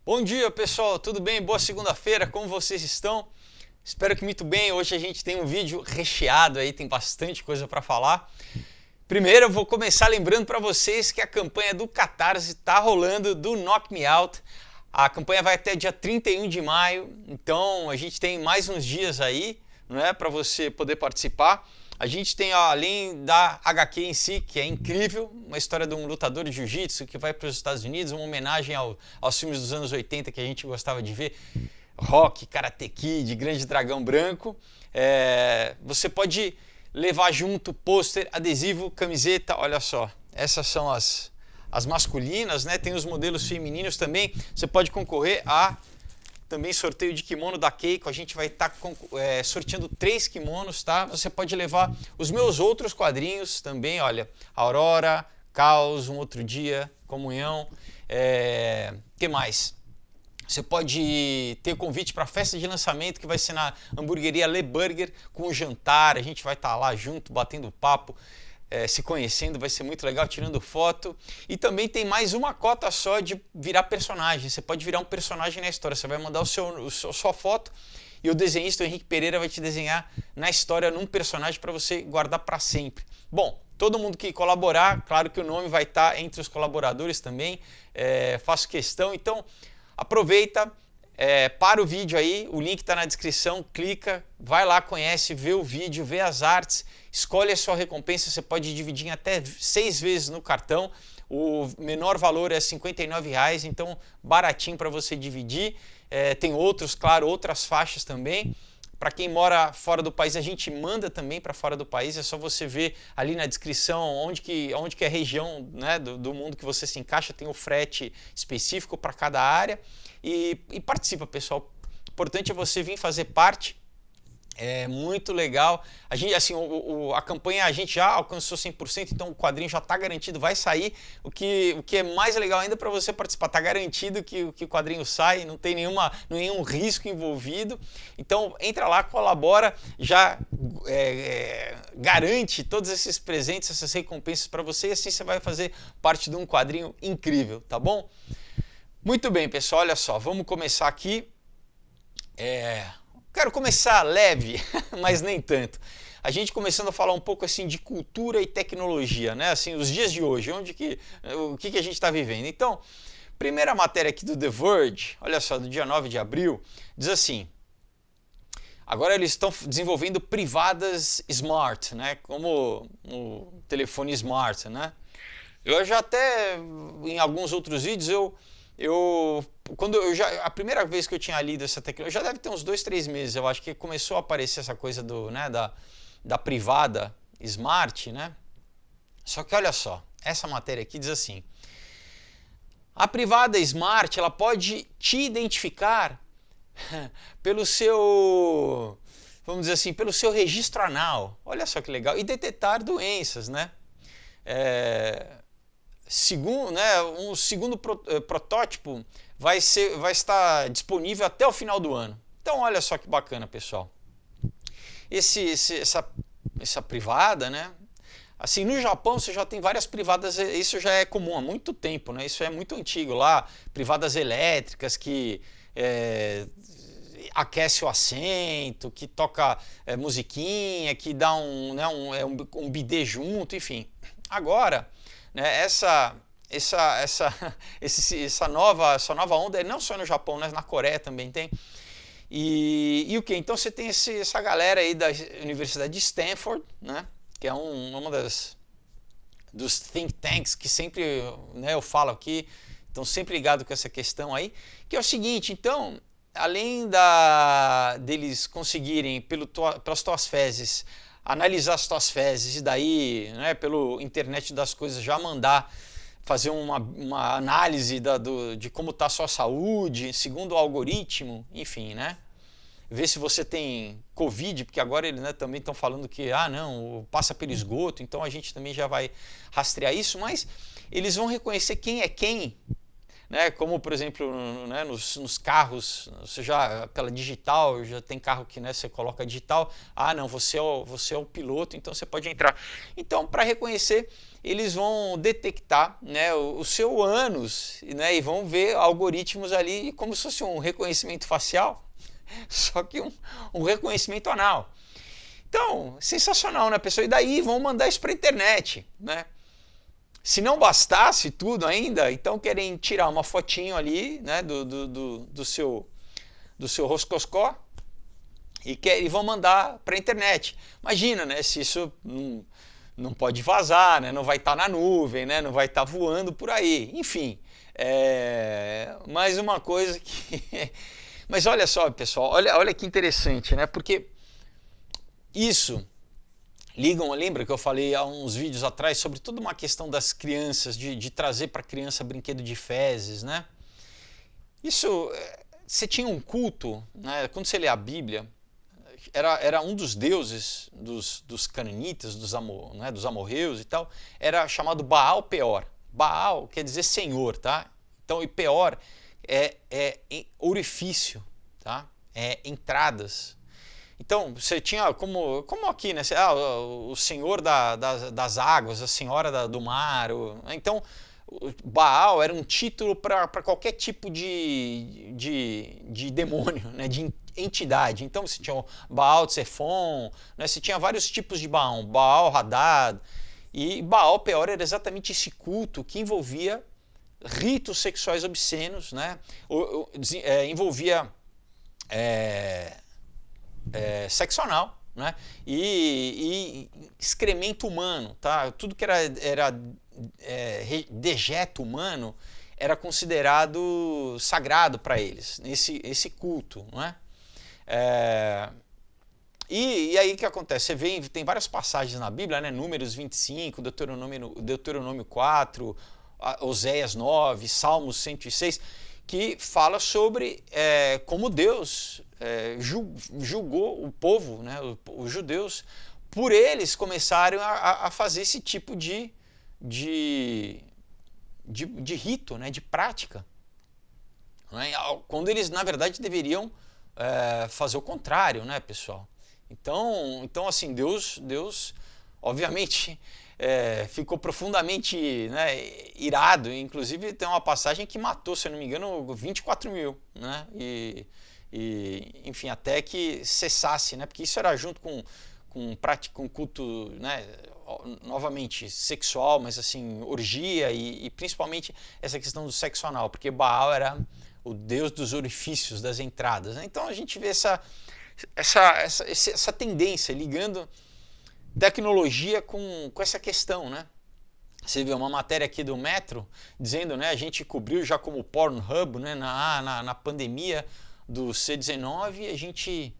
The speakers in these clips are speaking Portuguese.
Bom dia, pessoal, tudo bem? Boa segunda-feira, como vocês estão? Espero que muito bem. Hoje a gente tem um vídeo recheado aí, tem bastante coisa para falar. Primeiro eu vou começar lembrando para vocês que a campanha do Catarse está rolando do Knock Me Out. A campanha vai até dia 31 de maio, então a gente tem mais uns dias aí, não é, para você poder participar. A gente tem, ó, além da HQ em si, que é incrível, uma história de um lutador de jiu-jitsu que vai para os Estados Unidos, uma homenagem aos filmes dos anos 80 que a gente gostava de ver, Rock, Karate Kid, Grande Dragão Branco. Você pode levar junto pôster, adesivo, camiseta, olha só, essas são as masculinas, né? Tem os modelos femininos também. Você pode concorrer a também sorteio de kimono da Keiko. A gente vai estar sorteando 3 kimonos, tá? Você pode levar os meus outros quadrinhos também, olha, Aurora, Caos, Um Outro Dia, Comunhão, que mais? Você pode ter convite para a festa de lançamento que vai ser na hamburgueria Le Burger com o jantar. A gente vai estar lá junto, batendo papo, se conhecendo, vai ser muito legal, tirando foto. E também tem mais uma cota só de virar personagem. Você pode virar um personagem na história. Você vai mandar sua foto e o desenhista, o Henrique Pereira, vai te desenhar na história num personagem para você guardar para sempre. Bom, todo mundo que colaborar, claro que o nome vai estar entre os colaboradores também. Faço questão, então aproveita. Para o vídeo aí, o link está na descrição, clica, vai lá, conhece, vê o vídeo, vê as artes, escolhe a sua recompensa. Você pode dividir em até 6 vezes no cartão, o menor valor é R$ 59,00, então baratinho para você dividir. Tem outros, claro, outras faixas também. Para quem mora fora do país, a gente manda também para fora do país, é só você ver ali na descrição onde que é a região, né, do mundo que você se encaixa, tem o frete específico para cada área. E participa, pessoal. O importante é você vir fazer parte. É muito legal. A gente, assim, a campanha a gente já alcançou 100%, então o quadrinho já está garantido, vai sair. O que é mais legal ainda para você participar, está garantido que o quadrinho sai, não tem nenhum risco envolvido. Então entra lá, colabora, já garante todos esses presentes, essas recompensas para você, e assim você vai fazer parte de um quadrinho incrível, tá bom? Muito bem, pessoal, olha só, vamos começar aqui. Quero começar leve, mas nem tanto. A gente começando a falar um pouco assim de cultura e tecnologia, né? Assim, os dias de hoje, o que a gente está vivendo. Então, primeira matéria aqui do The Verge, olha só, do dia 9 de abril, diz assim: agora eles estão desenvolvendo privadas smart, né? Como o telefone smart, né? Eu já até, em alguns outros vídeos, a primeira vez que eu tinha lido essa tecnologia, já deve ter uns 2, 3 meses, eu acho que começou a aparecer essa coisa da privada smart, né? Só que olha só, essa matéria aqui diz assim: a privada smart, ela pode te identificar pelo seu, vamos dizer assim, pelo seu registro anal. Olha só que legal, e detectar doenças, né? Segundo, né, um segundo protótipo vai estar disponível até o final do ano. Então olha só que bacana, pessoal. Essa privada, né? Assim, no Japão você já tem várias privadas, isso já é comum há muito tempo, né? Isso é muito antigo lá, privadas elétricas que aquece o assento, que toca musiquinha, que dá um bidê junto, enfim. Agora, né, essa nova onda, não só no Japão, mas na Coreia também tem. E o que? Então você tem essa galera aí da Universidade de Stanford, né, que é uma dos think tanks que sempre, né, eu falo aqui, estão sempre ligados com essa questão aí, que é o seguinte: então, além deles conseguirem, pelas tuas fezes, analisar as tuas fezes e daí, né, pelo internet das coisas, já mandar fazer uma análise de como está a sua saúde, segundo o algoritmo, enfim, né? Ver se você tem Covid, porque agora eles, né, também estão falando que, não, passa pelo esgoto, então a gente também já vai rastrear isso, mas eles vão reconhecer quem é quem né? Como, por exemplo, né, nos carros, você já, pela digital, já tem carro que, né, você coloca digital, ah, não, você é o piloto, então você pode entrar. Então, para reconhecer, eles vão detectar, né, o seu ânus, né, e vão ver algoritmos ali como se fosse um reconhecimento facial, só que um reconhecimento anal. Então, sensacional, né, pessoal? E daí vão mandar isso para a internet, né? Se não bastasse tudo ainda, então querem tirar uma fotinho ali, né, do seu roscoscó e vão mandar para a internet. Imagina, né, se isso não pode vazar, né, não vai estar na nuvem, né, não vai estar voando por aí. Enfim, mais uma coisa que... Mas olha só, pessoal, olha que interessante, né, porque isso... Lembra que eu falei há uns vídeos atrás sobre toda uma questão das crianças, de trazer para a criança brinquedo de fezes, né? Isso, você tinha um culto, né? Quando você lê a Bíblia, era um dos deuses dos cananitas, né? Dos amorreus e tal, era chamado Baal Peor. Baal quer dizer senhor, tá? Então, e Peor é orifício, tá? É entradas. Então, você tinha, como aqui, né? O senhor das águas, a senhora do mar. Então, Baal era um título para qualquer tipo de demônio, né? De entidade. Então, você tinha o Baal Tsefon, né? Você tinha vários tipos de Baal. Baal Hadad. E Baal Peor era exatamente esse culto que envolvia ritos sexuais obscenos, né? Envolvia... sexo anal, né? E excremento humano, tá? Tudo que era dejeto humano era considerado sagrado para eles, esse culto, não é? E aí o que acontece? Você vê, tem várias passagens na Bíblia, né? Números 25, Deuteronômio 4, Oséias 9, Salmos 106, que fala sobre como Deus julgou o povo, né, os judeus, por eles começarem a fazer esse tipo de rito, né, de prática, né, quando eles na verdade deveriam fazer o contrário, né, pessoal? Então assim, Deus obviamente ficou profundamente, né, irado. Inclusive tem uma passagem que matou, se eu não me engano, 24 mil, né? Enfim, até que cessasse, né? Porque isso era junto com culto, né, novamente sexual, mas assim, orgia e principalmente essa questão do sexo anal, porque Baal era o deus dos orifícios, das entradas, né? Então a gente vê essa tendência ligando tecnologia com essa questão, né? Você vê uma matéria aqui do Metro dizendo, né, a gente cobriu já como Pornhub, né, na pandemia do C19, a gente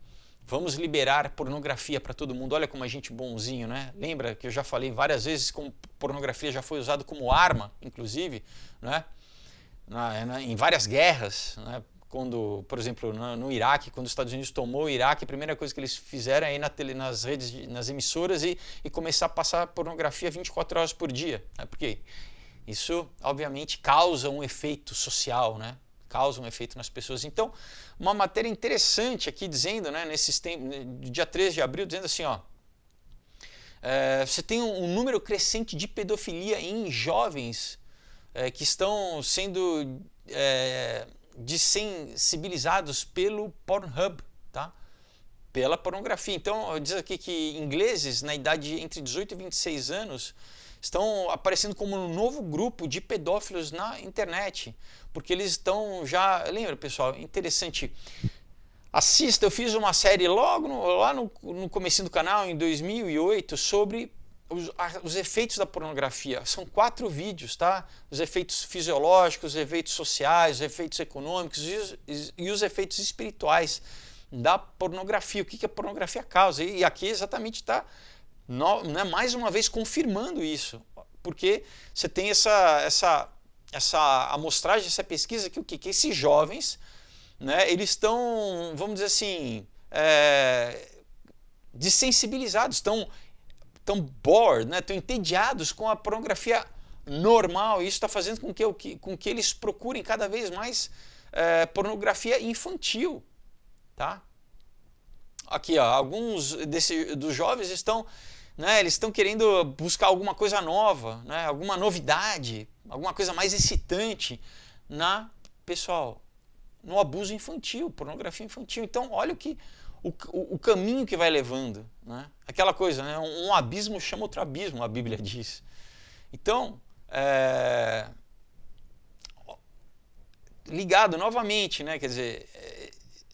vamos liberar pornografia para todo mundo. Olha como a gente bonzinho, né? Lembra que eu já falei várias vezes como pornografia já foi usado como arma, inclusive, né? Em várias guerras, né? Quando, por exemplo, no Iraque, quando os Estados Unidos tomou o Iraque, a primeira coisa que eles fizeram é ir nas redes, nas emissoras e começar a passar pornografia 24 horas por dia, né? Porque isso, obviamente, causa um efeito social, né? Causa um efeito nas pessoas. Então, uma matéria interessante aqui dizendo, né, nesses tempos, dia 13 de abril, dizendo assim, ó, você tem um número crescente de pedofilia em jovens que estão sendo desensibilizados pelo Pornhub, tá? Pela pornografia. Então, diz aqui que ingleses na idade entre 18 e 26 anos estão aparecendo como um novo grupo de pedófilos na internet, porque eles estão já... Lembra, pessoal? Interessante. Assista, eu fiz uma série lá no comecinho do canal, em 2008, sobre os efeitos da pornografia. São 4 vídeos, tá? Os efeitos fisiológicos, os efeitos sociais, os efeitos econômicos e os efeitos espirituais da pornografia. O que a pornografia causa? E aqui exatamente está, né, mais uma vez confirmando isso, porque você tem essa amostragem, essa pesquisa que esses jovens, né, eles estão, vamos dizer assim, desensibilizados, estão bored, né, estão entediados com a pornografia normal, e isso está fazendo com que eles procurem cada vez mais pornografia infantil, tá? Aqui, ó, alguns dos jovens estão, né, eles estão querendo buscar alguma coisa nova, né, alguma novidade, alguma coisa mais excitante pessoal, no abuso infantil, pornografia infantil. Então, olha o caminho que vai levando, né? Aquela coisa, né, um abismo chama outro abismo, a Bíblia diz. Então, ligado novamente, né, quer dizer,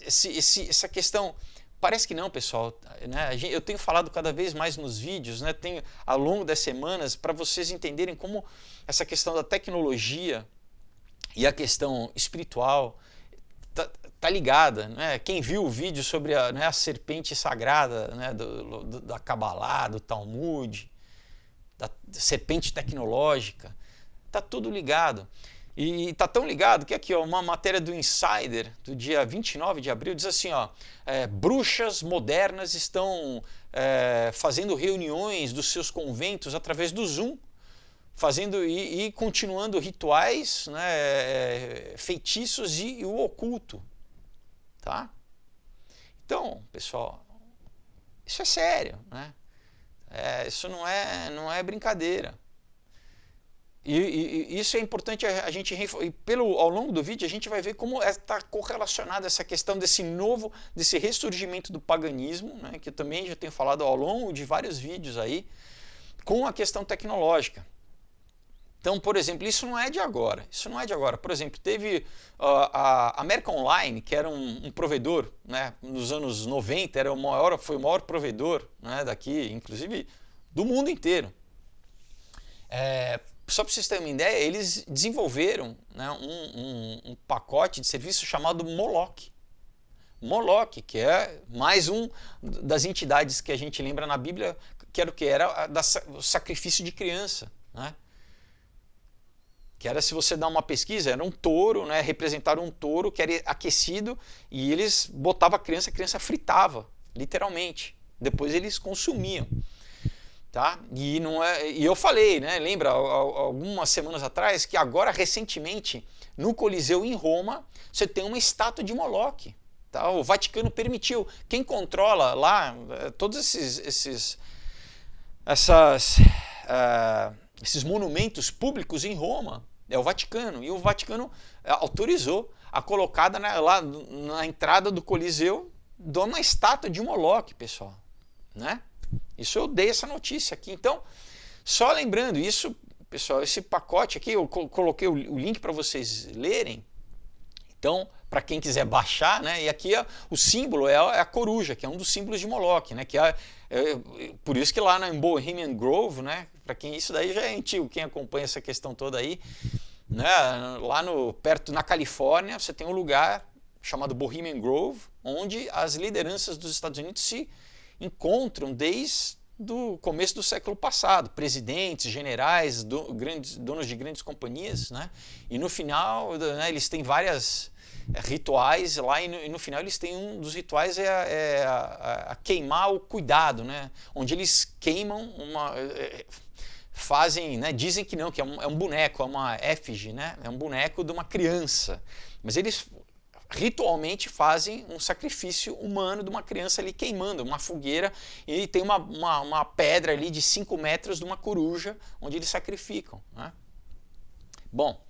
essa questão. Parece que não, pessoal, né? Eu tenho falado cada vez mais nos vídeos, né? Tenho, ao longo das semanas, para vocês entenderem como essa questão da tecnologia e a questão espiritual tá ligada, né? Quem viu o vídeo sobre a serpente sagrada, né? Da Kabbalah, do Talmud, da serpente tecnológica, tá tudo ligado. E tá tão ligado que aqui, ó, uma matéria do Insider, do dia 29 de abril, diz assim, ó, bruxas modernas estão fazendo reuniões dos seus conventos através do Zoom, fazendo e continuando rituais, né, feitiços e o oculto, tá? Então, pessoal, isso é sério, né? Isso não é brincadeira. E isso é importante a gente, ao longo do vídeo a gente vai ver como está correlacionada essa questão desse ressurgimento do paganismo, né, que eu também já tenho falado ao longo de vários vídeos aí, com a questão tecnológica. Então, por exemplo, isso não é de agora. Por exemplo, teve a América Online, que era um provedor, né, nos anos 90, foi o maior provedor, né, daqui, inclusive do mundo inteiro. Só para vocês terem uma ideia, eles desenvolveram, né, um pacote de serviço chamado Moloch. Moloch, que é mais das entidades que a gente lembra na Bíblia, que era o que? Era o sacrifício de criança, né? Que era, se você dá uma pesquisa, era um touro, né, representaram um touro que era aquecido e eles botavam a criança fritava, literalmente. Depois eles consumiam. Tá? E eu falei, né, lembra, algumas semanas atrás, que agora, recentemente, no Coliseu em Roma, você tem uma estátua de Moloch. Tá? O Vaticano permitiu. Quem controla lá todos esses monumentos públicos em Roma é o Vaticano. E o Vaticano autorizou a colocada lá na entrada do Coliseu de uma estátua de Moloch, pessoal. Né? Isso eu dei essa notícia aqui. Então, só lembrando isso, pessoal, esse pacote aqui, eu coloquei o link para vocês lerem. Então, para quem quiser baixar, né? E aqui o símbolo é a coruja, que é um dos símbolos de Moloch, né? Que por isso que lá em Bohemian Grove, né? Para quem isso daí já é antigo, quem acompanha essa questão toda aí, né? Lá perto na Califórnia, você tem um lugar chamado Bohemian Grove, onde as lideranças dos Estados Unidos se encontram desde o começo do século passado, presidentes, generais, donos de grandes companhias, né? E no final, né, eles têm vários rituais lá e no final eles têm um dos rituais a queimar o cuidado, né? Onde eles queimam fazem, né, dizem que não, que é um boneco, é uma efígie, né? É um boneco de uma criança, mas eles ritualmente fazem um sacrifício humano de uma criança ali queimando, uma fogueira, e tem uma pedra ali de 5 metros de uma coruja onde eles sacrificam, né? Bom,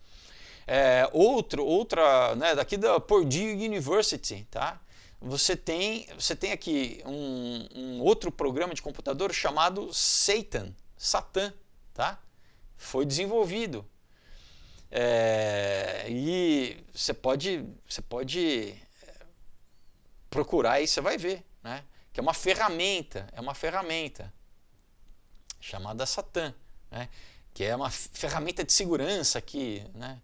outra, né, daqui da Purdue University, tá? Você tem aqui um outro programa de computador chamado Satã, tá? Foi desenvolvido. E você pode procurar e você vai ver, né? Que é uma ferramenta chamada Satã, né? Que é uma ferramenta de segurança né?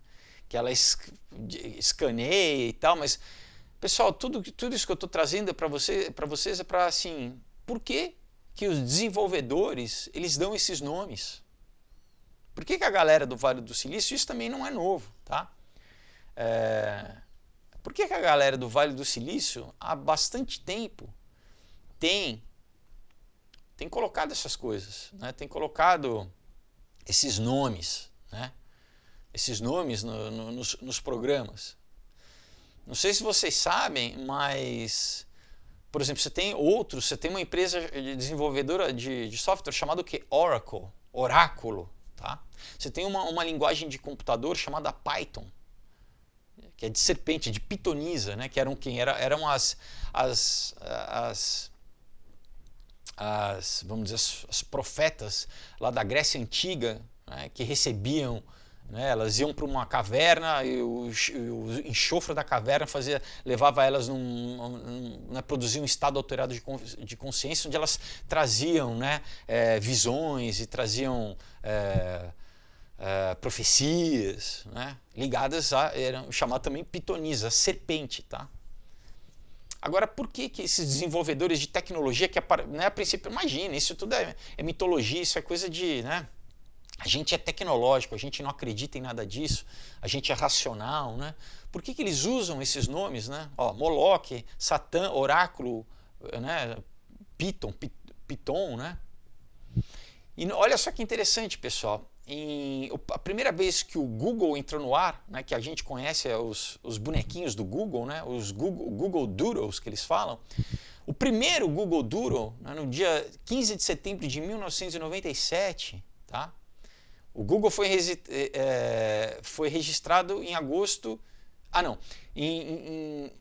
Que ela escaneia e tal, mas pessoal, tudo isso que eu estou trazendo para vocês é para assim, por que os desenvolvedores eles dão esses nomes? Por que a galera do Vale do Silício, isso também não é novo, tá? Por que a galera do Vale do Silício, há bastante tempo, tem colocado essas coisas, né? Tem colocado esses nomes, né? Esses nomes nos programas. Não sei se vocês sabem, mas, por exemplo, você tem uma empresa desenvolvedora de software chamada o quê? Oracle, Oráculo, tá? Você tem uma linguagem de computador chamada Python, que é de serpente, de pitonisa, né? Que eram quem? Eram vamos dizer, as profetas lá da Grécia Antiga, né? Que recebiam, né? Elas iam para uma caverna e o enxofre da caverna levava elas produzir um estado alterado de consciência, onde elas traziam, né? Visões e traziam profecias, né? Ligadas eram chamadas também pitonisa, serpente, tá? Agora, por que esses desenvolvedores de tecnologia, né, a princípio, imagina, isso tudo é mitologia, isso é coisa de, né? A gente é tecnológico, a gente não acredita em nada disso, a gente é racional, né? Por que eles usam esses nomes, né? Ó, Moloque, Satã, Oráculo, né? Piton, né? E olha só que interessante, pessoal. A primeira vez que o Google entrou no ar, né, que a gente conhece os bonequinhos do Google, né, os Google Doodles que eles falam, o primeiro Google Doodle, né, no dia 15 de setembro de 1997, tá? O Google foi registrado em agosto. Em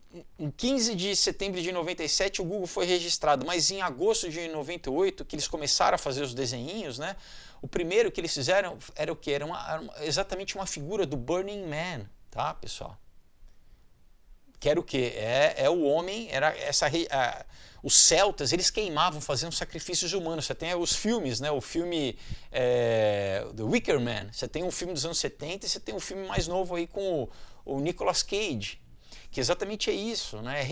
15 de setembro de 97 o Google foi registrado, mas em agosto de 98, que eles começaram a fazer os desenhinhos, né? O primeiro que eles fizeram era o quê? Era exatamente uma figura do Burning Man, tá, pessoal? Que era o quê? O homem, os celtas, eles queimavam, faziam sacrifícios humanos. Você tem os filmes, né? O filme do Wicker Man. Você tem um filme dos anos 70 e você tem um filme mais novo aí com o Nicolas Cage, que exatamente é isso, né?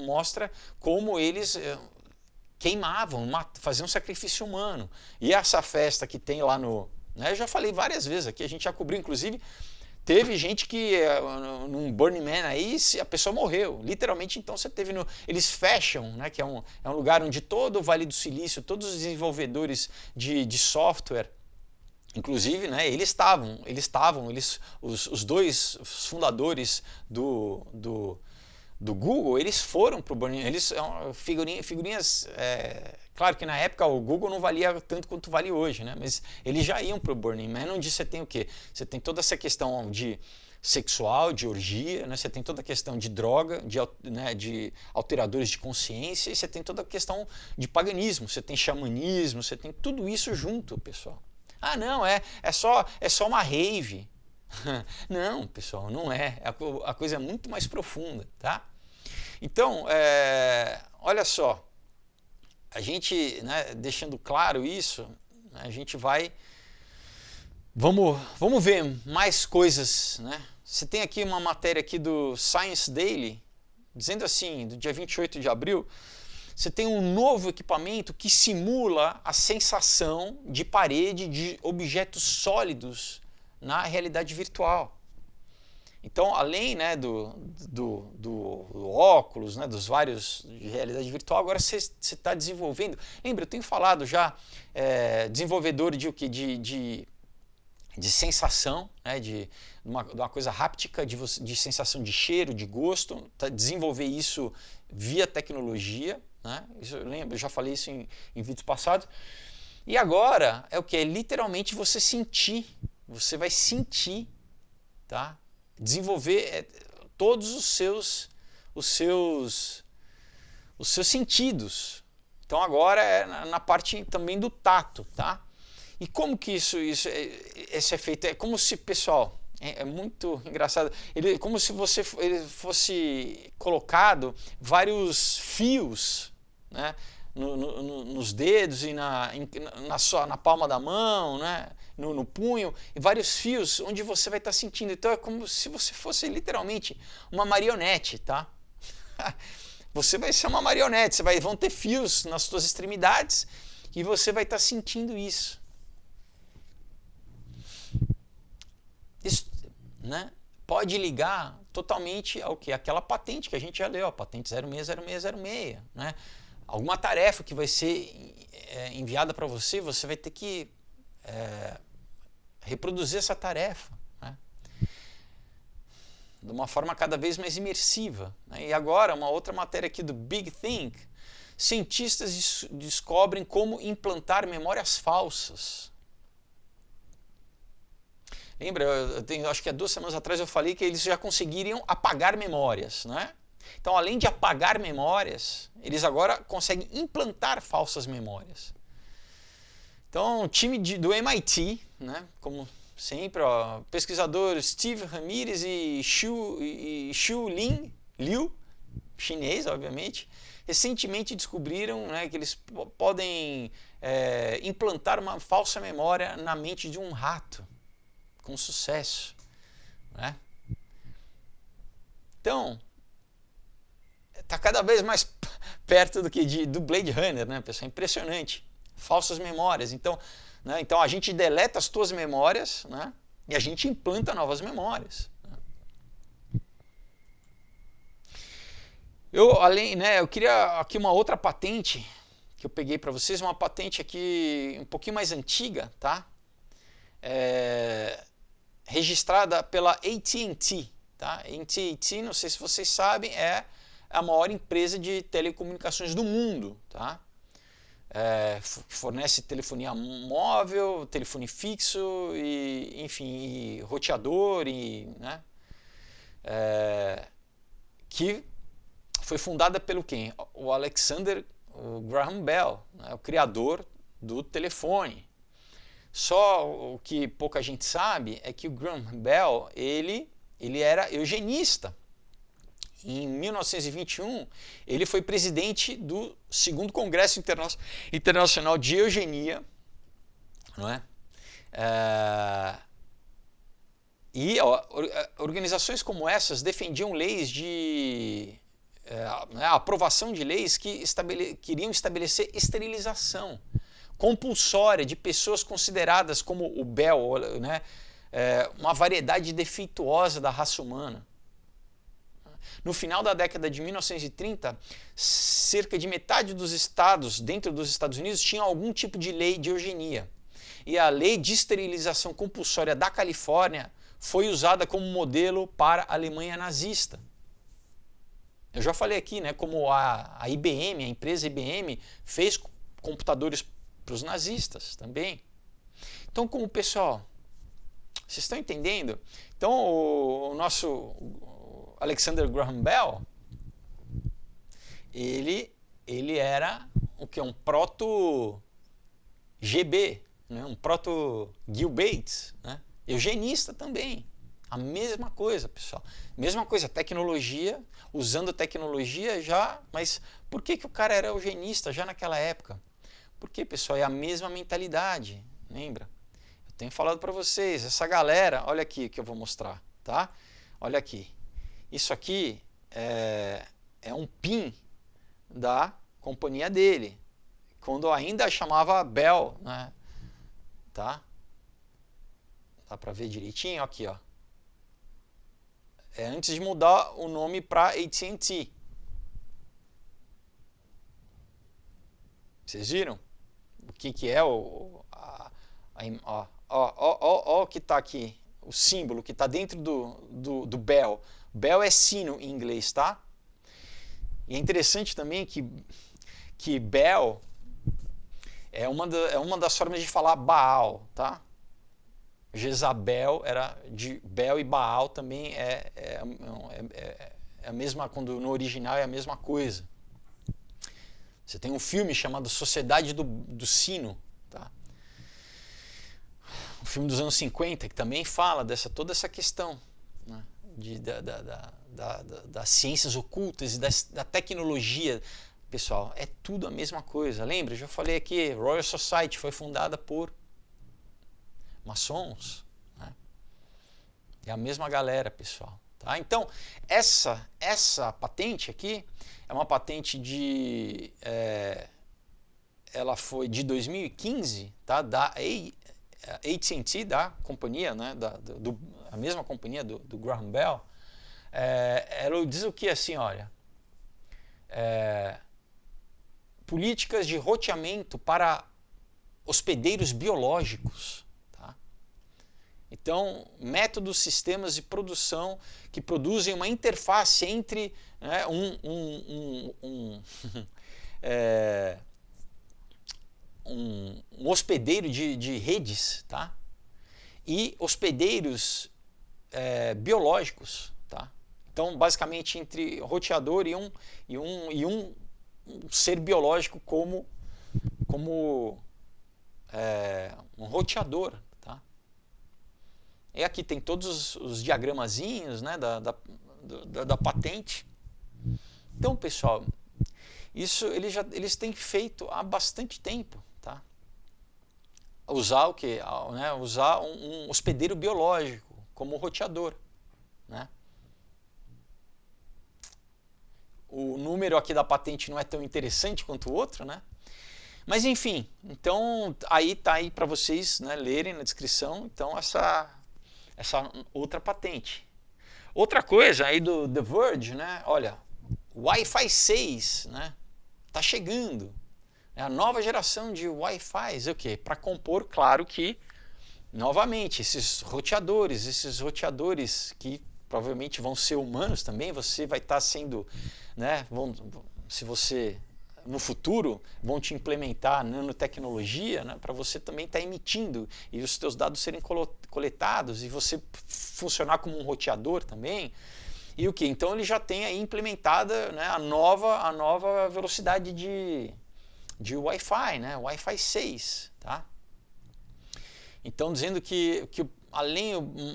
Mostra como eles queimavam, faziam sacrifício humano. E essa festa que tem lá né? Eu já falei várias vezes aqui, a gente já cobriu, inclusive. Teve gente que, num Burning Man aí, a pessoa morreu. Literalmente, então, você teve eles fecham, né, que é um lugar onde todo o Vale do Silício, todos os desenvolvedores de software, inclusive, né, os dois fundadores do Google, eles foram para o Burning Man, figurinhas. Claro que na época o Google não valia tanto quanto vale hoje, né? Mas eles já iam para o Burning Man, onde você tem o quê? Você tem toda essa questão de sexual, de orgia, né? Você tem toda a questão de droga, de alteradores de consciência, e você tem toda a questão de paganismo, você tem xamanismo, você tem tudo isso junto, pessoal. Ah, não, é só uma rave. Não, pessoal, não é. A coisa é muito mais profunda, tá? Então, olha só, a gente, né, deixando claro isso, a gente vai... Vamos ver mais coisas, né? Você tem aqui uma matéria aqui do Science Daily, dizendo assim, do dia 28 de abril, você tem um novo equipamento que simula a sensação de parede de objetos sólidos na realidade virtual. Então, além, né, do óculos, né, dos vários de realidade virtual, agora você está desenvolvendo. Lembra, eu tenho falado já, desenvolvedor de sensação, né, de uma coisa háptica, de sensação de cheiro, de gosto, desenvolver isso via tecnologia, né? Isso, eu já falei isso em vídeos passados. E agora é o que? É literalmente você sentir, você vai sentir, tá? Desenvolver todos os seus sentidos. Então agora é na parte também do tato, tá? E como que isso é feito? É como se, pessoal, é muito engraçado, como se ele fosse colocado vários fios, né, nos dedos e na palma da mão, né, no punho, e vários fios onde você vai estar sentindo. Então é como se você fosse literalmente uma marionete, tá? Você vai ser uma marionete, vão ter fios nas suas extremidades e você vai estar sentindo isso. Isso, né, pode ligar totalmente ao que? Aquela patente que a gente já leu, a patente 060606, né? Alguma tarefa que vai ser enviada para você, você vai ter que reproduzir essa tarefa, né, de uma forma cada vez mais imersiva. Né? E agora, uma outra matéria aqui do Big Think, cientistas descobrem como implantar memórias falsas. Lembra, acho que há 2 semanas atrás eu falei que eles já conseguiriam apagar memórias, né? Então, além de apagar memórias, eles agora conseguem implantar falsas memórias. Então, o time do MIT, né, como sempre, ó, pesquisadores Steve Ramirez e Xu Liu, chinês, obviamente, recentemente descobriram, né, que eles podem implantar uma falsa memória na mente de um rato, com sucesso. Né? Então, está cada vez mais perto do Blade Runner, né, pessoal? Impressionante. Falsas memórias. Então, né, então a gente deleta as tuas memórias, né, e a gente implanta novas memórias. Eu queria aqui uma outra patente que eu peguei para vocês, uma patente aqui um pouquinho mais antiga, tá? Registrada pela AT&T, tá? AT&T, não sei se vocês sabem, é a maior empresa de telecomunicações do mundo, tá? Fornece telefonia móvel, telefone fixo e, enfim, e roteador e, né? Que foi fundada pelo quem? O Alexander Graham Bell, né? O criador do telefone. Só o que pouca gente sabe é que o Graham Bell ele era eugenista. Em 1921, ele foi presidente do 2º Congresso Internacional de Eugenia, não é? E organizações como essas defendiam leis de a aprovação de leis que queriam estabelecer esterilização compulsória de pessoas consideradas como o Bell, né, uma variedade defeituosa da raça humana. No final da década de 1930, cerca de metade dos estados dentro dos Estados Unidos tinham algum tipo de lei de eugenia. E a lei de esterilização compulsória da Califórnia foi usada como modelo para a Alemanha nazista. Eu já falei aqui, né, como a IBM, a empresa IBM, fez computadores para os nazistas também. Então, como pessoal, vocês estão entendendo? Então, o nosso Alexander Graham Bell, ele era o que? Um proto-GB, né? Um proto-Gil Bates, né? Eugenista também. A mesma coisa, pessoal. Mesma coisa, tecnologia, usando tecnologia já, mas por que o cara era eugenista já naquela época? Porque, pessoal, é a mesma mentalidade, lembra? Eu tenho falado para vocês, essa galera, olha aqui que eu vou mostrar, tá? Olha aqui. Isso aqui é um PIN da companhia dele, quando ainda chamava Bell, né? Tá? Dá para ver direitinho? Aqui, ó. Antes de mudar o nome para AT&T. Vocês viram? O que é o que está aqui, o símbolo que está dentro do Bell. Bell é sino em inglês, tá? E é interessante também que Bell é uma das formas de falar Baal, tá? Jezabel era de Bel e Baal também é a mesma, quando no original é a mesma coisa. Você tem um filme chamado Sociedade do Sino, tá? Um filme dos anos 50 que também fala toda essa questão, né? Das ciências ocultas e da tecnologia. Pessoal, é tudo a mesma coisa. Lembra? Eu já falei aqui, Royal Society foi fundada por maçons, né? É a mesma galera, pessoal. Tá? Então, essa patente aqui é uma patente ela foi de 2015, tá? Da AT&T, da companhia, né? A mesma companhia do Graham Bell. Ela diz o que assim, olha, políticas de roteamento para hospedeiros biológicos. Tá? Então, métodos, sistemas de produção que produzem uma interface entre, né, um hospedeiro de redes, tá? E hospedeiros biológicos, tá? Então, basicamente, entre roteador e um ser biológico como um roteador, tá? E aqui tem todos os diagramazinhos, né, da patente. Então, pessoal, isso eles têm feito há bastante tempo, tá? Usar o quê? Né, usar um hospedeiro biológico como roteador, né? O número aqui da patente não é tão interessante quanto o outro, né? Mas enfim, então aí tá aí para vocês, né, lerem na descrição, então essa outra patente. Outra coisa aí do The Verge, né? Olha, Wi-Fi 6, né? Tá chegando. É a nova geração de Wi-Fi, o quê? Para compor, claro que, novamente, esses roteadores que provavelmente vão ser humanos também, você vai estar sendo, né? Se você no futuro vão te implementar nanotecnologia, né, para você também estar emitindo e os seus dados serem coletados e você funcionar como um roteador também. E o que? Então ele já tem aí implementada, né, a nova velocidade de Wi-Fi, né, Wi-Fi 6, tá? Então dizendo que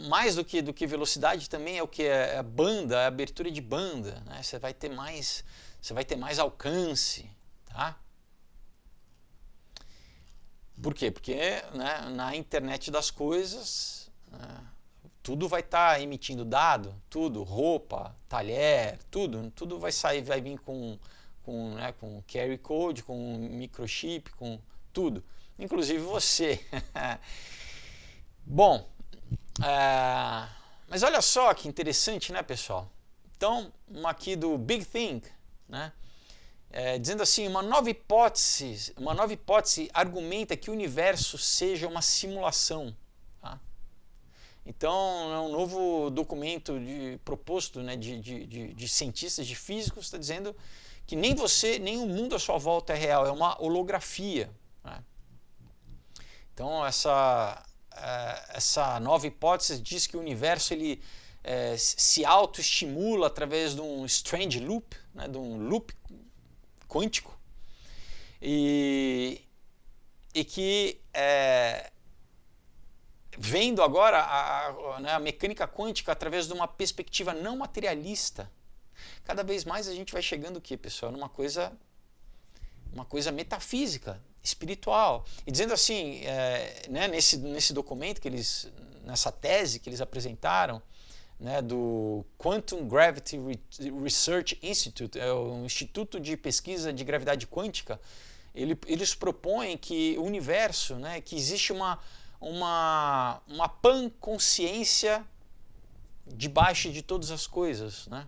mais do que velocidade também é o que é a banda, a abertura de banda, né? Você vai ter mais alcance, tá? Por quê? Porque, né, na internet das coisas, né, tudo vai estar emitindo dado, tudo, roupa, talher, tudo vai vir com carry code, com microchip, com tudo, inclusive você. Bom, mas olha só que interessante, né, pessoal? Então, aqui do Big Think, né? Dizendo assim, uma nova hipótese argumenta que o universo seja uma simulação. Tá? Então, é um novo documento proposto, né, de cientistas, de físicos, está dizendo que nem você, nem o mundo à sua volta é real, é uma holografia. Né? Então, essa nova hipótese diz que o universo ele se autoestimula através de um strange loop, né, de um loop quântico, e que vendo agora a mecânica quântica através de uma perspectiva não materialista, cada vez mais a gente vai chegando o quê, pessoal? Numa coisa metafísica, espiritual. E dizendo assim, né, nesse documento nessa tese que eles apresentaram, né, do Quantum Gravity Research Institute, é o Instituto de Pesquisa de Gravidade Quântica, eles propõem que o universo, né, que existe uma pan-consciência debaixo de todas as coisas, né?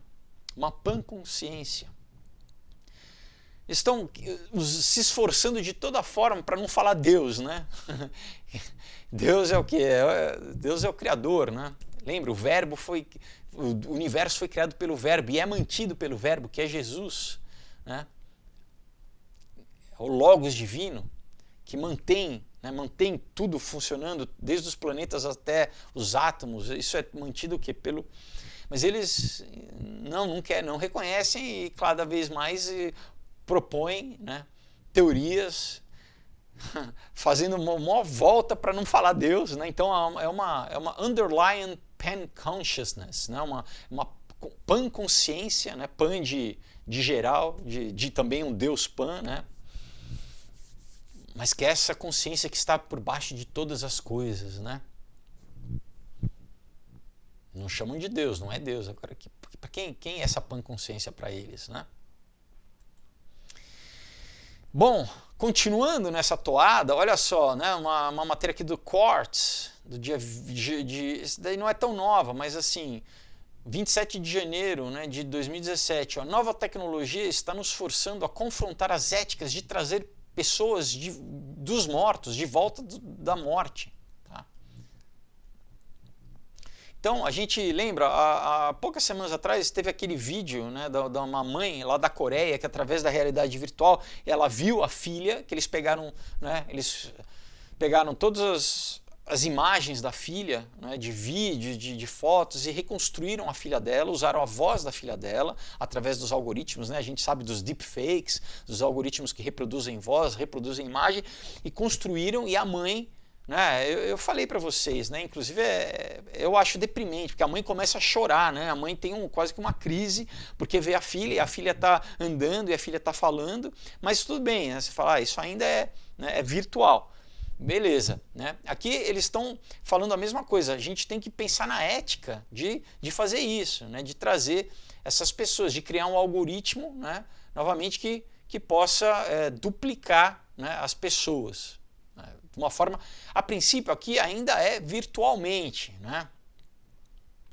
Uma pan-consciência. Estão se esforçando de toda forma para não falar Deus, né? Deus é o quê? Deus é o Criador, né? Lembra, o universo foi criado pelo Verbo e é mantido pelo Verbo, que é Jesus, né? O Logos divino, que mantém tudo funcionando, desde os planetas até os átomos. Isso é mantido o quê? Mas eles não reconhecem e cada vez mais propõem, né, teorias fazendo uma volta para não falar Deus, né? Então é uma underlying pan consciousness, né? uma pan consciência, né? Pan de geral, de também um Deus pan, né? Mas que é essa consciência que está por baixo de todas as coisas, né? Não chamam de Deus, não é Deus. Agora, para quem é essa pan consciência para eles, né? Bom, continuando nessa toada, olha só, né, uma matéria aqui do Quartz, do dia isso daí não é tão nova, mas assim, 27 de janeiro, né, de 2017, a nova tecnologia está nos forçando a confrontar as éticas de trazer pessoas dos mortos de volta da morte. Tá? Então, a gente lembra, há poucas semanas atrás teve aquele vídeo, né, da uma mãe lá da Coreia que através da realidade virtual ela viu a filha, que eles pegaram, né, todas as imagens da filha, né, de vídeo, de fotos, e reconstruíram a filha dela, usaram a voz da filha dela através dos algoritmos, né, a gente sabe dos deepfakes, dos algoritmos que reproduzem voz, reproduzem imagem, e construíram, e a mãe, né, eu falei para vocês, né, inclusive eu acho deprimente, porque a mãe começa a chorar, né, a mãe tem quase que uma crise, porque vê a filha, e a filha está andando, e a filha está falando, mas tudo bem, né, você fala, isso ainda né, é virtual. Beleza, né? Aqui eles estão falando a mesma coisa, a gente tem que pensar na ética de fazer isso, né? De trazer essas pessoas, de criar um algoritmo, né? Novamente que possa duplicar, né, as pessoas, né? De uma forma, a princípio aqui ainda é virtualmente, né?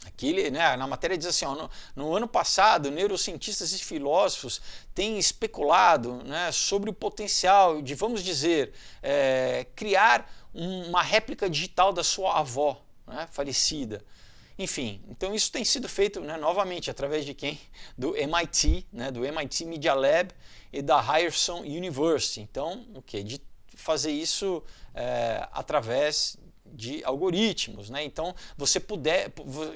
Aqui, né, na matéria diz assim, ó, no ano passado, neurocientistas e filósofos têm especulado, né, sobre o potencial de, vamos dizer, criar uma réplica digital da sua avó, né, falecida. Enfim, então isso tem sido feito, né, novamente através de quem? Do MIT, né, do MIT Media Lab e da Ryerson University. Então, o que? De fazer isso através de algoritmos, né? Então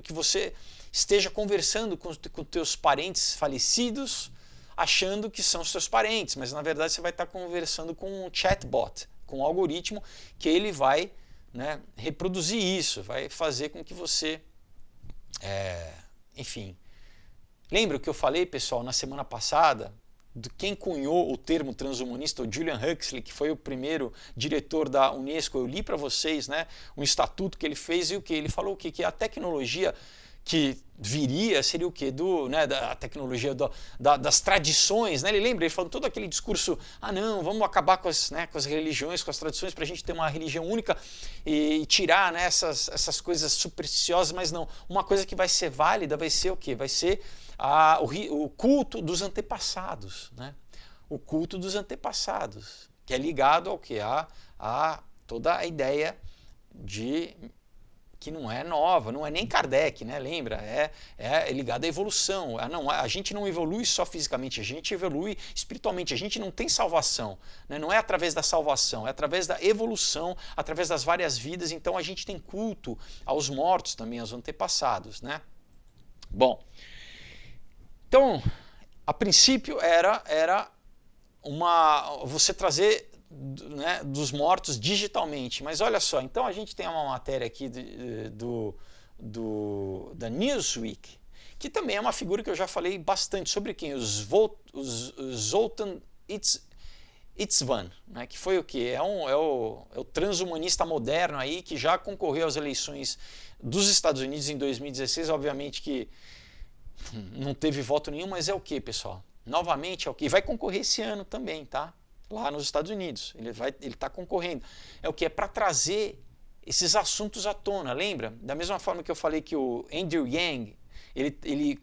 que você esteja conversando com teus parentes falecidos, achando que são seus parentes, mas na verdade você vai estar conversando com um chatbot, com um algoritmo que ele vai, né, reproduzir isso, vai fazer com que você, enfim. Lembra o que eu falei, pessoal, na semana passada? Quem cunhou o termo transhumanista, o Julian Huxley, que foi o primeiro diretor da Unesco. Eu li para vocês, né, um estatuto que ele fez, e o que ele falou, que a tecnologia que viria seria o quê? Da tecnologia das tradições, né? Ele lembra, ele falou todo aquele discurso, não, vamos acabar com as religiões, com as tradições, para a gente ter uma religião única e tirar, né, essas coisas supersticiosas, mas não, uma coisa que vai ser válida vai ser o quê? Vai ser o culto dos antepassados, né? O culto dos antepassados, que é ligado ao quê? A toda a ideia que não é nova, não é nem Kardec, né? Lembra? É ligado à evolução. A gente não evolui só fisicamente, a gente evolui espiritualmente, a gente não tem salvação, né? Não é através da salvação, é através da evolução, através das várias vidas. Então a gente tem culto aos mortos também, aos antepassados, né? Bom, então, a princípio era você trazer, né, dos mortos digitalmente, mas olha só, então a gente tem uma matéria aqui da Newsweek, que também é uma figura que eu já falei bastante sobre quem? Zoltan Istvan, né, que foi o que? É o transhumanista moderno aí, que já concorreu às eleições dos Estados Unidos em 2016, obviamente que não teve voto nenhum, mas é o que, pessoal? Novamente é o que? E vai concorrer esse ano também, tá? Lá nos Estados Unidos. Ele está concorrendo. É o que? É para trazer esses assuntos à tona, lembra? Da mesma forma que eu falei que o Andrew Yang, ele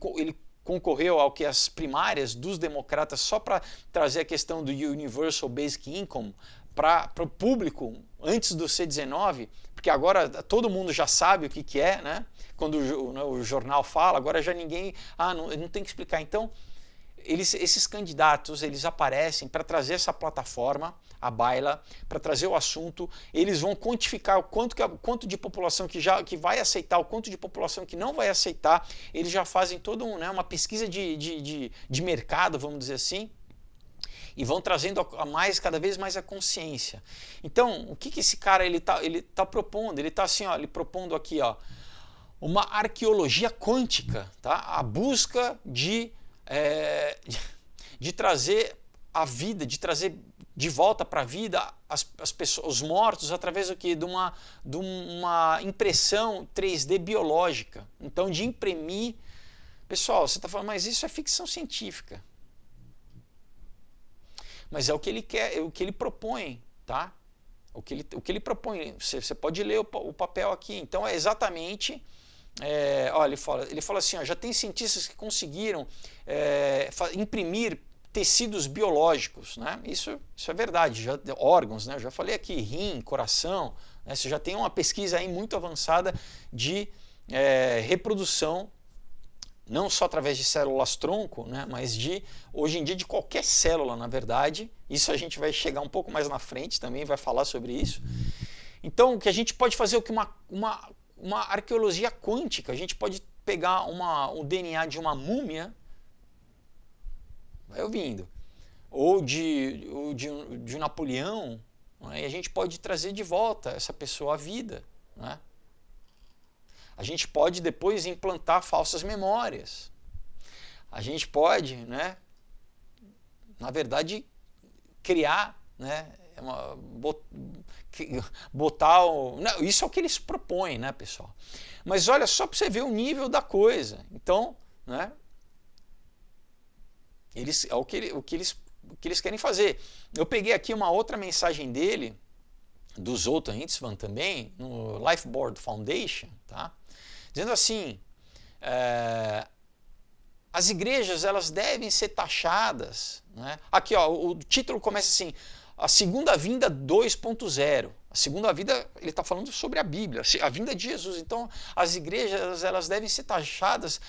concorreu ao que? As primárias dos democratas só para trazer a questão do Universal Basic Income para o público antes do C19, porque agora todo mundo já sabe o que é, né? Quando o jornal fala, agora já ninguém, não tem que explicar. Então, esses candidatos, eles aparecem para trazer essa plataforma à baila, para trazer o assunto, eles vão quantificar o quanto de população que vai aceitar, o quanto de população que não vai aceitar, eles já fazem toda uma pesquisa de mercado, vamos dizer assim, e vão trazendo cada vez mais a consciência. Então, o que esse cara ele tá propondo? Ele está assim, ele propondo aqui, uma arqueologia quântica, tá? A busca de trazer a vida, de trazer de volta para a vida as pessoas, os mortos, através do quê? De uma impressão 3D biológica. Então, de imprimir. Pessoal, você está falando, mas isso é ficção científica. Mas é o que ele quer, é o que ele propõe, tá? O que ele propõe. Você pode ler o papel aqui. Então, é exatamente. Ele fala assim, já tem cientistas que conseguiram imprimir tecidos biológicos, né? Isso é verdade, órgãos, né? Eu já falei aqui, rim, coração, né? Você já tem uma pesquisa aí muito avançada de reprodução, não só através de células-tronco, né, mas hoje em dia de qualquer célula, na verdade. Isso a gente vai chegar um pouco mais na frente também, vai falar sobre isso. Então, o que a gente pode fazer é uma arqueologia quântica. A gente pode pegar o DNA de uma múmia, vai ouvindo, ou de Napoleão, né, e a gente pode trazer de volta essa pessoa à vida, né? A gente pode depois implantar falsas memórias. A gente pode, né, na verdade, criar, né, botar não, isso é o que eles propõem, né, pessoal? Mas olha só para você ver o nível da coisa. Então, né, é o que eles querem fazer. Eu peguei aqui uma outra mensagem dele, do Zoltan Hintzman também, no Lifeboard Foundation, tá? Dizendo assim, as igrejas elas devem ser taxadas, né? Aqui, ó, o título começa assim, a segunda vinda 2.0. A segunda vinda, ele está falando sobre a Bíblia, a vinda de Jesus. Então, as igrejas elas devem ser taxadas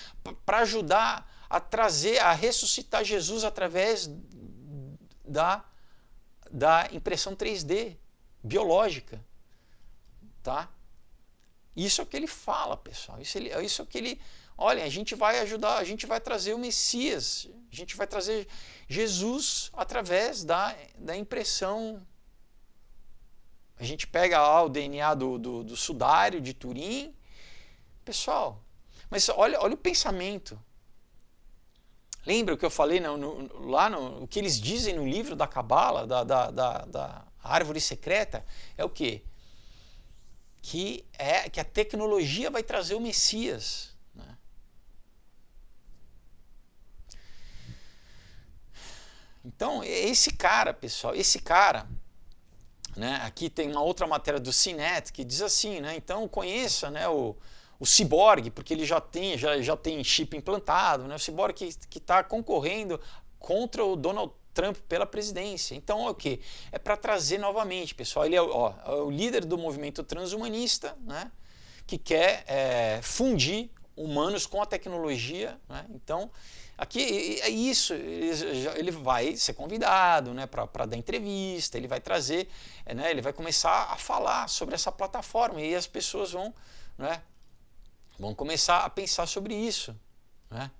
para ajudar a trazer, a ressuscitar Jesus através da impressão 3D biológica, tá? Isso é o que ele fala, pessoal. Isso é o que ele... Olha, a gente vai ajudar, a gente vai trazer o Messias, a gente vai trazer Jesus através da impressão. A gente pega o DNA do sudário de Turim. Pessoal, mas olha o pensamento. Lembra o que eu falei o que eles dizem no livro da Cabala, da árvore secreta? É o quê? Que a tecnologia vai trazer o Messias. Né? Então, esse cara, pessoal, né, aqui tem uma outra matéria do CNET que diz assim, né, então conheça, né, o ciborgue, porque ele já tem chip implantado, né, o ciborgue que está concorrendo contra o Donald Trump pela presidência. Então, o que? É para trazer novamente, pessoal, ele é o líder do movimento transhumanista, né, que quer fundir humanos com a tecnologia, né? Então, aqui é isso, ele vai ser convidado, né, para dar entrevista, ele vai trazer, né, ele vai começar a falar sobre essa plataforma e as pessoas vão, né, vão começar a pensar sobre isso, né?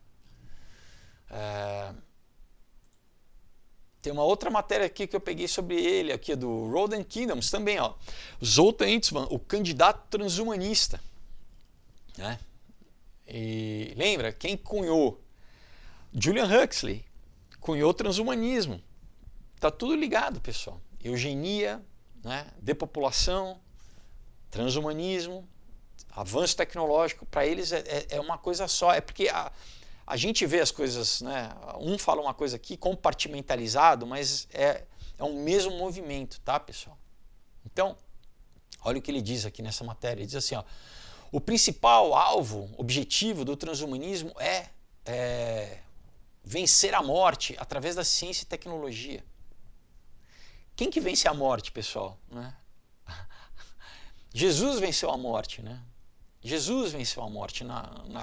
Tem uma outra matéria aqui que eu peguei sobre ele, aqui do Road and Kingdoms também, ó. Zoltan Hintzman, o candidato transhumanista, né? E lembra, quem cunhou? Julian Huxley cunhou transhumanismo. Tá tudo ligado, pessoal. Eugenia, né? Depopulação, transhumanismo, avanço tecnológico, para eles é uma coisa só. É porque a gente vê as coisas, né? Um fala uma coisa aqui compartimentalizado, mas é um mesmo movimento, tá, pessoal? Então, olha o que ele diz aqui nessa matéria. Ele diz assim, ó, o principal alvo, objetivo do transhumanismo é vencer a morte através da ciência e tecnologia. Quem que vence a morte, pessoal? Né? Jesus venceu a morte, né? Jesus venceu a morte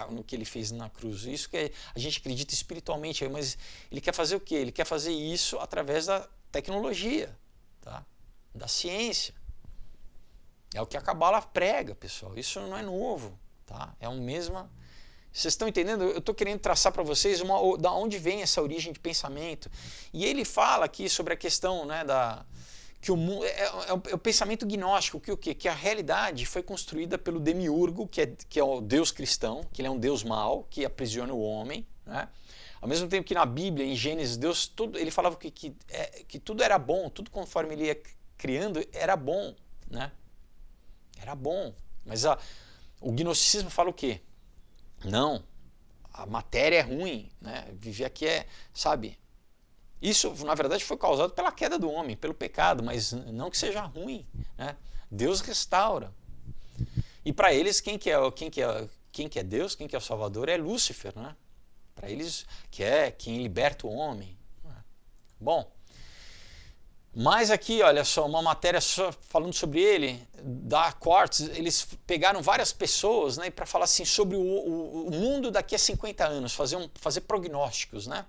no que ele fez na cruz. Isso que a gente acredita espiritualmente, mas ele quer fazer o quê? Ele quer fazer isso através da tecnologia, tá? Da ciência. É o que a Cabala prega, pessoal. Isso não é novo, tá? É o mesmo. Vocês estão entendendo? Eu estou querendo traçar para vocês da onde vem essa origem de pensamento. E ele fala aqui sobre a questão, né, que o mundo é o pensamento gnóstico, que o quê? Que a realidade foi construída pelo demiurgo, que é o Deus cristão, que ele é um Deus mau, que aprisiona o homem, né? Ao mesmo tempo que na Bíblia, em Gênesis, Deus ele falava que tudo era bom, tudo conforme ele ia criando era bom, né? Era bom. Mas o gnosticismo fala o quê? Não, a matéria é ruim, né? Viver aqui sabe? Isso, na verdade, foi causado pela queda do homem, pelo pecado, mas não que seja ruim, né? Deus restaura. E para eles, quem que é Deus, quem que é o Salvador é Lúcifer, né? Para eles, que é quem liberta o homem. Bom, Mas aqui, olha só, uma matéria só falando sobre ele, da Quartz, eles pegaram várias pessoas, né, para falar assim, sobre o mundo daqui a 50 anos, fazer prognósticos, né?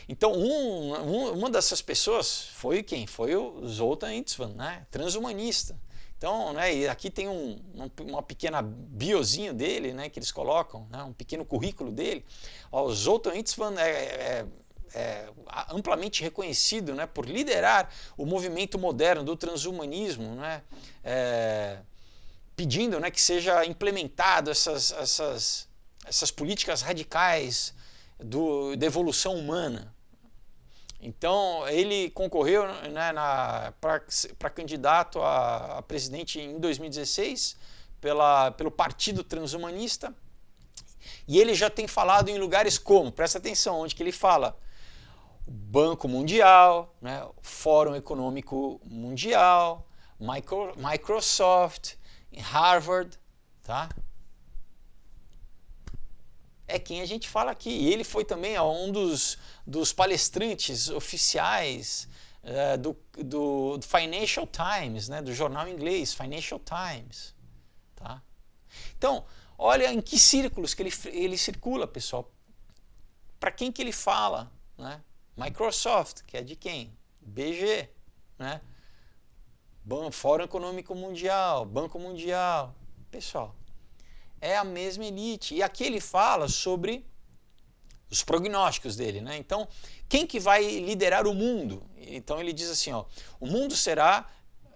Então, uma dessas pessoas foi quem? Foi o Zoltan Istvan, né? Transhumanista. Então, né, e aqui tem uma pequena biozinho dele, né, que eles colocam, né, um pequeno currículo dele. Ó, o Zoltan Istvan é amplamente reconhecido, né, por liderar o movimento moderno do transhumanismo, né, pedindo, né, que seja implementado essas políticas radicais da evolução humana. Então, ele concorreu, né, para candidato a presidente em 2016 pelo Partido Transhumanista, e ele já tem falado em lugares como, presta atenção, onde que ele fala: Banco Mundial, né, Fórum Econômico Mundial, Microsoft, Harvard, tá? É quem a gente fala aqui. E ele foi também um dos palestrantes oficiais do Financial Times, né, do jornal inglês Financial Times. Tá? Então, olha em que círculos que ele circula, pessoal. Para quem que ele fala? Né? Microsoft, que é de quem? BG, né? Fórum Econômico Mundial, Banco Mundial. Pessoal, é a mesma elite. E aqui ele fala sobre os prognósticos dele, né? Então, quem que vai liderar o mundo? Então ele diz assim, ó, o mundo será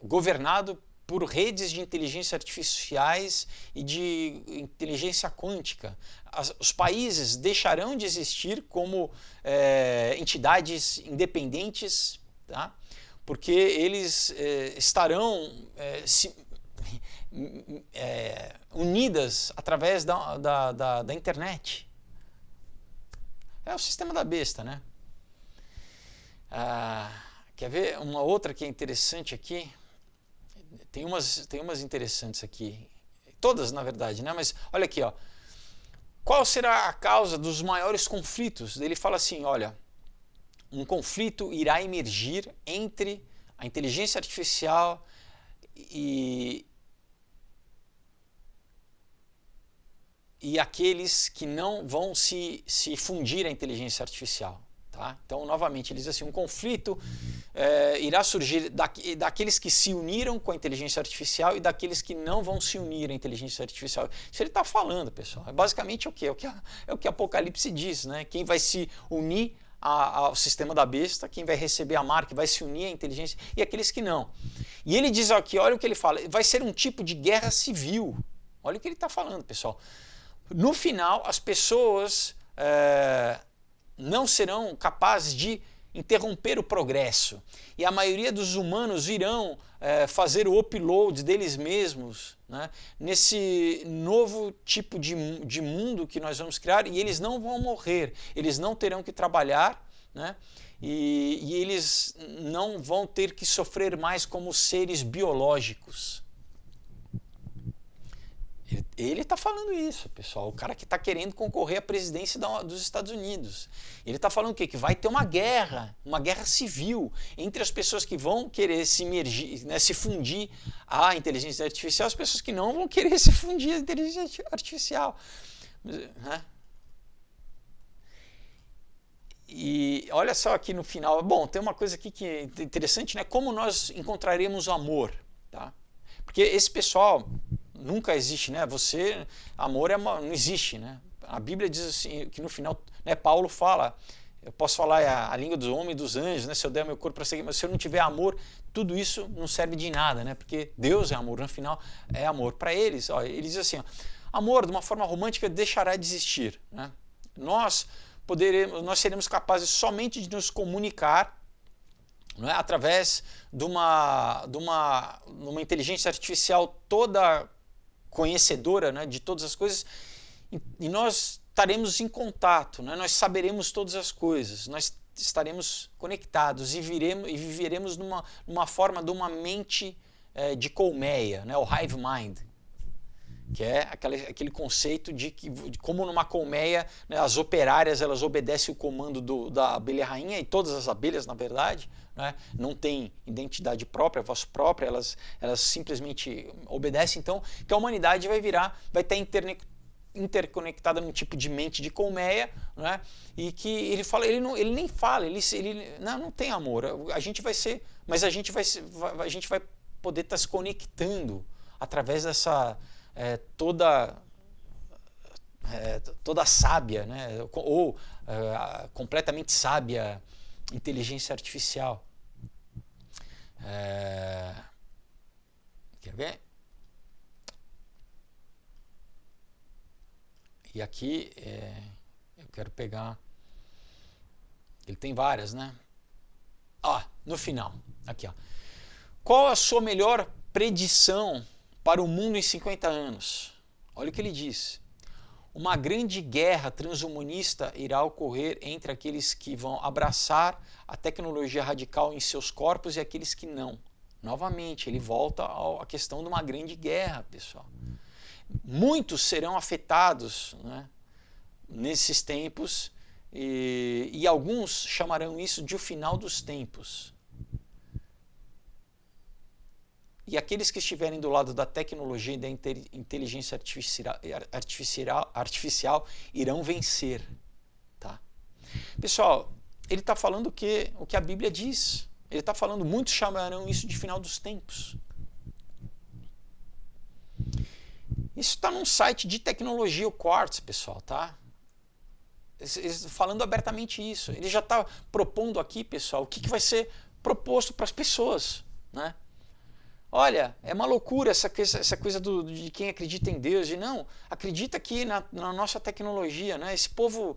governado por redes de inteligência artificiais e de inteligência quântica. Os países deixarão de existir como entidades independentes, tá? Porque eles estarão unidas através da internet. É o sistema da besta, né? Quer ver uma outra que é interessante aqui? Tem umas interessantes aqui. Todas, na verdade, né? Mas olha aqui, ó. Qual será a causa dos maiores conflitos? Ele fala assim, olha, um conflito irá emergir entre a inteligência artificial e aqueles que não vão se fundir à inteligência artificial. Tá? Então, novamente, ele diz assim, um conflito irá surgir daqueles que se uniram com a inteligência artificial e daqueles que não vão se unir à inteligência artificial. Isso ele está falando, pessoal. É basicamente o quê? É o que Apocalipse diz, né? Quem vai se unir ao sistema da besta, quem vai receber a marca, vai se unir à inteligência, e aqueles que não. E ele diz aqui, olha o que ele fala, vai ser um tipo de guerra civil. Olha o que ele está falando, pessoal. No final, as pessoas não serão capazes de interromper o progresso. E a maioria dos humanos irão fazer o upload deles mesmos, né, nesse novo tipo de mundo que nós vamos criar, e eles não vão morrer, eles não terão que trabalhar, né, e eles não vão ter que sofrer mais como seres biológicos. Ele está falando isso, pessoal, o cara que está querendo concorrer à presidência dos Estados Unidos. Ele está falando o quê? Que vai ter uma guerra civil entre as pessoas que vão querer se imergir, né, se fundir à inteligência artificial e as pessoas que não vão querer se fundir à inteligência artificial. Né? E olha só aqui no final, bom, tem uma coisa aqui que é interessante, né? Como nós encontraremos o amor, tá? Porque esse pessoal nunca existe, né? Amor não existe, né? A Bíblia diz assim, que no final, né, Paulo fala, eu posso falar a língua dos homens e dos anjos, né? Se eu der meu corpo para seguir, mas se eu não tiver amor, tudo isso não serve de nada, né? Porque Deus é amor, no final é amor. Para eles, ó, ele diz assim, ó, amor de uma forma romântica deixará de existir, né? Nós seremos capazes somente de nos comunicar, não é, através de uma inteligência artificial toda conhecedora, né, de todas as coisas, e nós estaremos em contato, né, nós saberemos todas as coisas, nós estaremos conectados e viveremos numa forma de uma mente de colmeia, né, o hive mind. que é aquele conceito de como numa colmeia, né, as operárias elas obedecem o comando da abelha rainha, e todas as abelhas, na verdade, né, não têm identidade própria, voz própria, elas simplesmente obedecem. Então, que a humanidade vai estar interconectada num tipo de mente de colmeia, né, e que ele nem fala, ele não tem amor, a gente vai ser, mas a gente vai poder estar se conectando através dessa toda sábia, né, ou completamente sábia inteligência artificial. Quer ver? E aqui eu quero pegar, ele tem várias, né? No final, aqui, ó. Qual a sua melhor predição para o mundo em 50 anos? Olha o que ele diz. Uma grande guerra transhumanista irá ocorrer entre aqueles que vão abraçar a tecnologia radical em seus corpos e aqueles que não. Novamente, ele volta à questão de uma grande guerra, pessoal. Muitos serão afetados, né, nesses tempos e alguns chamarão isso de o final dos tempos. E aqueles que estiverem do lado da tecnologia e da inteligência artificial irão vencer. Tá? Pessoal, ele está falando o que a Bíblia diz. Ele está falando, muitos chamarão isso de final dos tempos. Isso está num site de tecnologia, o Quartz, pessoal, tá? Falando abertamente isso. Ele já está propondo aqui, pessoal, o que vai ser proposto para as pessoas, né? Olha, é uma loucura essa coisa de quem acredita em Deus, e não, acredita aqui na nossa tecnologia, né? Esse povo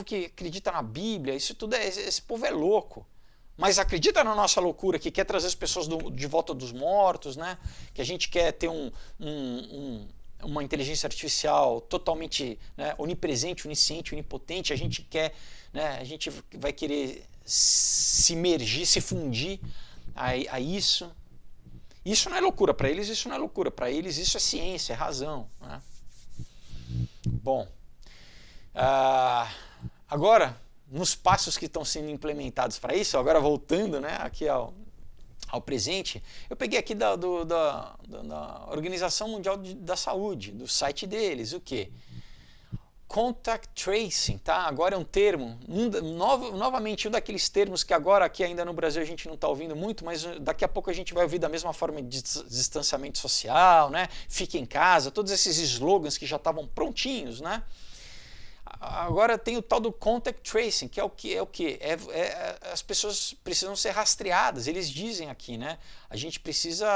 que acredita na Bíblia, esse povo é louco. Mas acredita na nossa loucura, que quer trazer as pessoas de volta dos mortos, né? Que a gente quer ter uma inteligência artificial totalmente, né, onipresente, onisciente, onipotente. A gente quer, né, a gente vai querer se imergir, se fundir a isso. Isso não é loucura para eles, isso não é loucura para eles, isso é ciência, é razão, né? Bom, agora, nos passos que estão sendo implementados para isso, agora voltando, né, aqui ao presente, eu peguei aqui da Organização Mundial da Saúde, do site deles, o quê? Contact Tracing, tá? Agora é um termo, novamente um daqueles termos que agora aqui ainda no Brasil a gente não está ouvindo muito, mas daqui a pouco a gente vai ouvir da mesma forma de distanciamento social, né? Fique em casa, todos esses slogans que já estavam prontinhos, né? Agora tem o tal do Contact Tracing, que é o que? As pessoas precisam ser rastreadas, eles dizem aqui, né? A gente precisa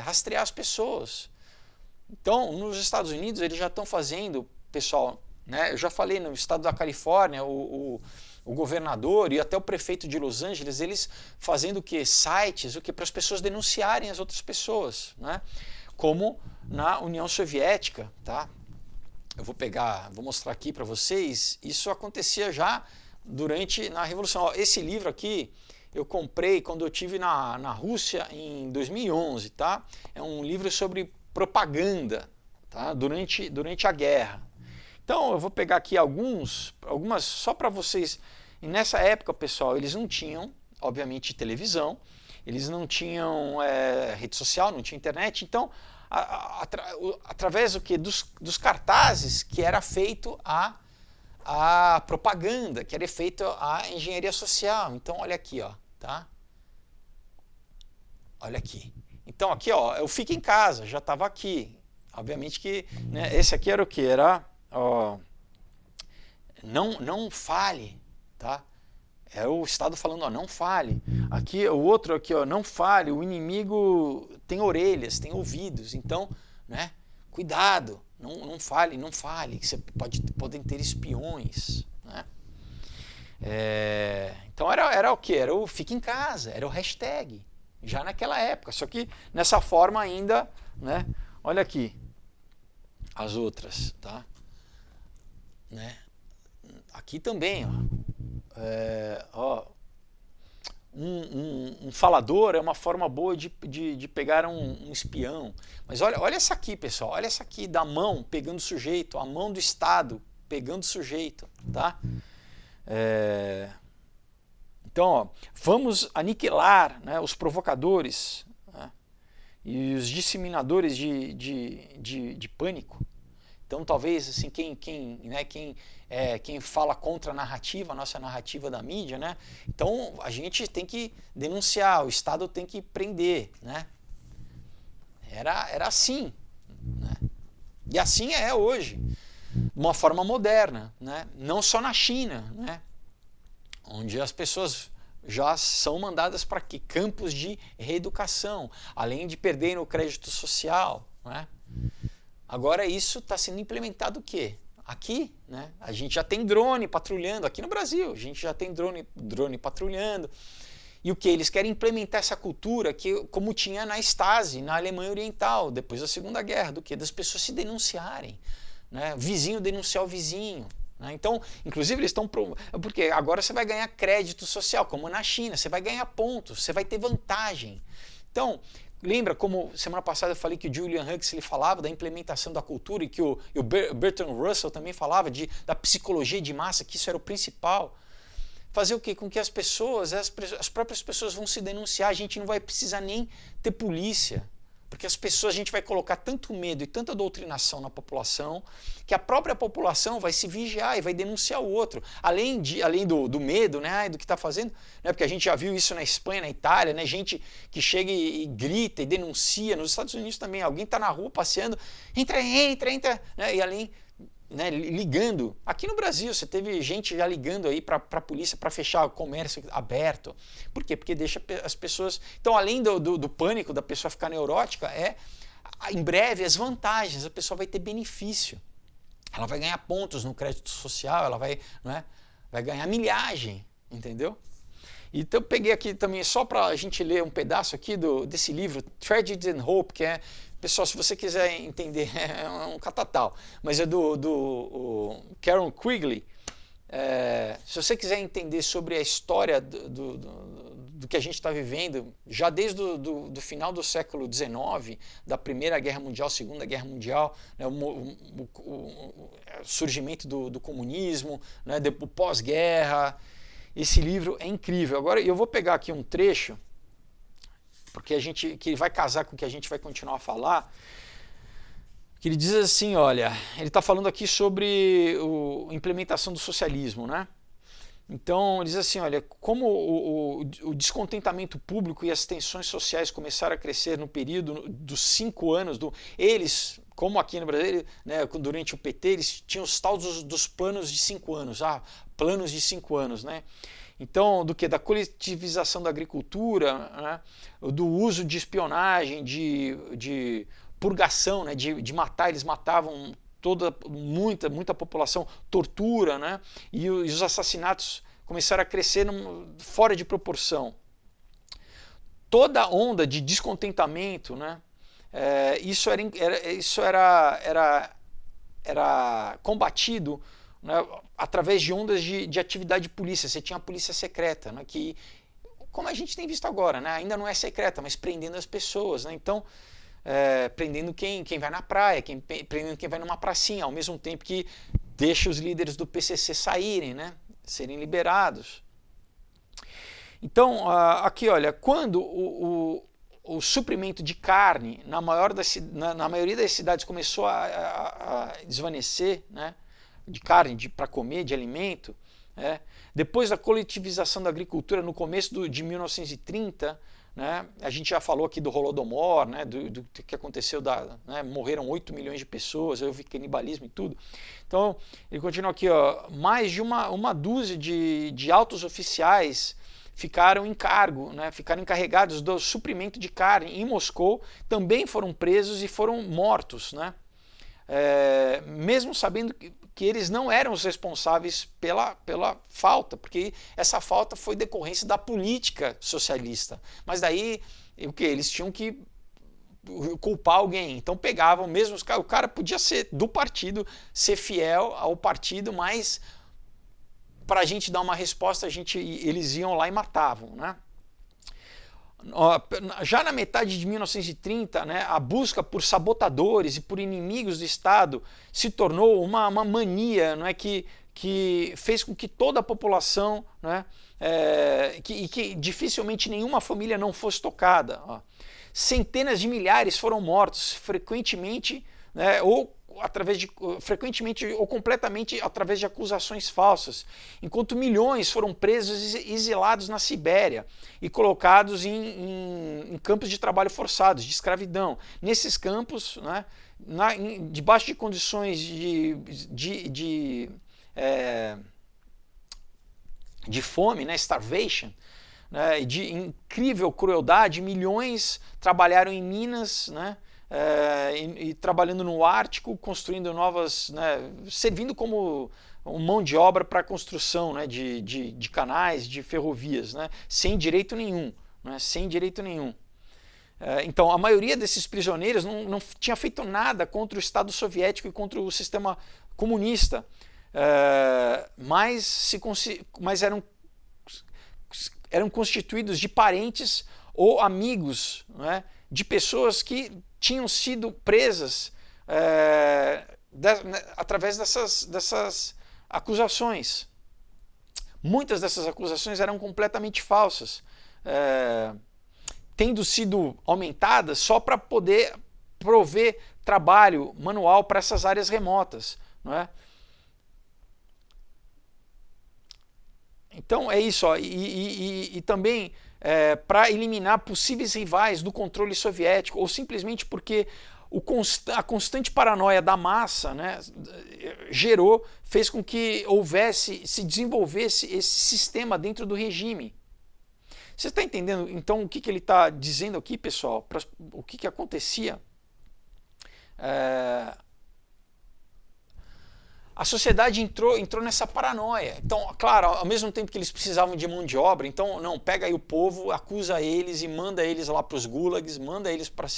rastrear as pessoas. Então, nos Estados Unidos eles já estão fazendo, pessoal, né, eu já falei, no estado da Califórnia, o governador e até o prefeito de Los Angeles, eles fazendo o que? Sites, para as pessoas denunciarem as outras pessoas, né? Como na União Soviética, tá? Eu vou mostrar aqui para vocês, isso acontecia já na Revolução. Ó, esse livro aqui eu comprei quando eu estive na Rússia em 2011, tá? É um livro sobre propaganda, tá? Durante a guerra. Então eu vou pegar aqui algumas só para vocês. E nessa época, pessoal, eles não tinham, obviamente, televisão, eles não tinham rede social, não tinha internet. Então, através dos cartazes que era feito a propaganda, que era feito a engenharia social. Então, olha aqui, ó, tá? Olha aqui. Então, aqui, ó, eu fico em casa, já estava aqui. Obviamente que, né, esse aqui era o que? Era, ó, não fale, tá? É o Estado falando, ó, não fale. Aqui, o outro aqui, ó, não fale, o inimigo tem orelhas, tem ouvidos, então, né, cuidado, não fale, que você podem ter espiões, né? Então era o que? Era o fique em casa, era o hashtag, já naquela época, só que nessa forma ainda, né? Olha aqui, as outras, tá? Né? Aqui também, ó, um falador é uma forma boa de pegar um espião. Mas olha essa aqui, pessoal, olha essa aqui da mão pegando o sujeito, a mão do Estado pegando o sujeito, tá? Então, ó, vamos aniquilar, né, os provocadores, né, e os disseminadores de pânico. Então, talvez, assim, quem fala contra a narrativa, a nossa narrativa da mídia, né? Então, a gente tem que denunciar, o Estado tem que prender, né? Era assim, né? E assim é hoje, de uma forma moderna, né? Não só na China, né? Onde as pessoas já são mandadas para campos de reeducação, além de perderem o crédito social, né? Agora isso está sendo implementado o quê? Aqui, né? A gente já tem drone patrulhando, aqui no Brasil, a gente já tem drone patrulhando. E o que? Eles querem implementar essa cultura que, como tinha na Stasi, na Alemanha Oriental, depois da Segunda Guerra, do quê? Das pessoas se denunciarem, né? Vizinho denunciar o vizinho. Né? Então, inclusive, eles estão... Porque agora você vai ganhar crédito social, como na China, você vai ganhar pontos, você vai ter vantagem. Então, lembra como semana passada eu falei que o Julian Huxley falava da implementação da cultura e que o Bertrand Russell também falava da psicologia de massa, que isso era o principal. Fazer o quê? Com que as pessoas, as próprias pessoas vão se denunciar, a gente não vai precisar nem ter polícia. Porque as pessoas, a gente vai colocar tanto medo e tanta doutrinação na população, que a própria população vai se vigiar e vai denunciar o outro. Além do medo, né, do que está fazendo, né, porque a gente já viu isso na Espanha, na Itália, né, gente que chega e grita e denuncia. Nos Estados Unidos também, alguém está na rua passeando, entra, né, e além... Né, ligando. Aqui no Brasil você teve gente já ligando aí para a polícia para fechar o comércio aberto. Por quê? Porque deixa as pessoas... Então, além do pânico da pessoa ficar neurótica, em breve as vantagens, a pessoa vai ter benefício. Ela vai ganhar pontos no crédito social, ela vai ganhar milhagem, entendeu? Então eu peguei aqui também, só para a gente ler um pedaço aqui desse livro, Tragedy and Hope, que é... Pessoal, se você quiser entender, é um catatal, mas é do Karen Quigley. Se você quiser entender sobre a história do que a gente está vivendo, já desde do final do século XIX, da Primeira Guerra Mundial, Segunda Guerra Mundial, né, o surgimento do comunismo, né, o pós-guerra, esse livro é incrível. Agora eu vou pegar aqui um trecho, porque que vai casar com o que a gente vai continuar a falar, que ele diz assim, olha, ele está falando aqui sobre a implementação do socialismo, né? Então, ele diz assim, olha, como o descontentamento público e as tensões sociais começaram a crescer no período dos 5 anos, eles, como aqui no Brasil, né, durante o PT, eles tinham os tal dos planos de 5 anos, planos de 5 anos, né? Então, da coletivização da agricultura, né, do uso de espionagem, de purgação, né, de matar, eles matavam muita população, tortura, né, e os assassinatos começaram a crescer fora de proporção. Toda onda de descontentamento, né, isso era combatido, né, através de ondas de atividade de polícia. Você tinha a polícia secreta, né, que, como a gente tem visto agora, né, ainda não é secreta, mas prendendo as pessoas. Né, então, prendendo quem vai na praia, prendendo quem vai numa pracinha, ao mesmo tempo que deixa os líderes do PCC saírem, né, serem liberados. Então, aqui, olha, quando o suprimento de carne na maioria das cidades começou a desvanecer, né, de carne para comer, de alimento, depois da coletivização da agricultura no começo de 1930, né, a gente já falou aqui do Holodomor, né, do que aconteceu, né, morreram 8 milhões de pessoas, houve canibalismo e tudo. Então, ele continua aqui, ó, mais de uma dúzia de altos oficiais ficaram em cargo, né, ficaram encarregados do suprimento de carne em Moscou, também foram presos e foram mortos, né, mesmo sabendo que eles não eram os responsáveis pela falta, porque essa falta foi decorrência da política socialista. Mas daí, o que? Eles tinham que culpar alguém. Então pegavam mesmo, o cara podia ser do partido, ser fiel ao partido, mas para a gente dar uma resposta, eles iam lá e matavam, né? Já na metade de 1930, né, a busca por sabotadores e por inimigos do Estado se tornou uma mania, não é, que fez com que toda a população, né, que dificilmente nenhuma família não fosse tocada. Ó. Centenas de milhares foram mortos, frequentemente, né, frequentemente ou completamente através de acusações falsas, enquanto milhões foram presos e exilados na Sibéria e colocados em campos de trabalho forçados, de escravidão. Nesses campos, né, debaixo de condições de fome, né, starvation, né, de incrível crueldade, milhões trabalharam em minas, né, e trabalhando no Ártico, construindo novas, né, servindo como mão de obra para a construção, né, de canais, de ferrovias, né, sem direito nenhum. Né, sem direito nenhum. Então, a maioria desses prisioneiros não tinha feito nada contra o Estado soviético e contra o sistema comunista, mas eram constituídos de parentes ou amigos, né, de pessoas que tinham sido presas através dessas acusações. Muitas dessas acusações eram completamente falsas, tendo sido aumentadas só para poder prover trabalho manual para essas áreas remotas. Não é? Então é isso, ó, e também para eliminar possíveis rivais do controle soviético, ou simplesmente porque a constante paranoia da massa, né, fez com que se desenvolvesse esse sistema dentro do regime. Você está entendendo então o que ele está dizendo aqui, pessoal? O que acontecia? A sociedade entrou nessa paranoia. Então, claro, ao mesmo tempo que eles precisavam de mão de obra, então, não, pega aí o povo, acusa eles e manda eles lá para os gulags, manda eles para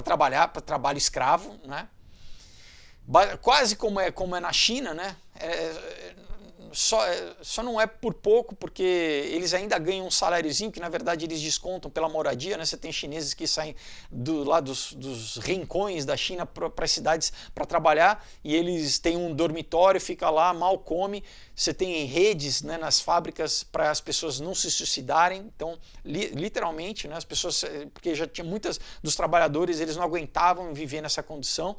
trabalhar, para trabalho escravo, né? Quase como é na China, né? Só não é por pouco, porque eles ainda ganham um saláriozinho que na verdade eles descontam pela moradia, né? Você tem chineses que saem lá dos rincões da China para as cidades para trabalhar e eles têm um dormitório, fica lá, mal come. Você tem redes, né, nas fábricas para as pessoas não se suicidarem. Então, literalmente, né, as pessoas, porque já tinha muitos dos trabalhadores, eles não aguentavam viver nessa condição.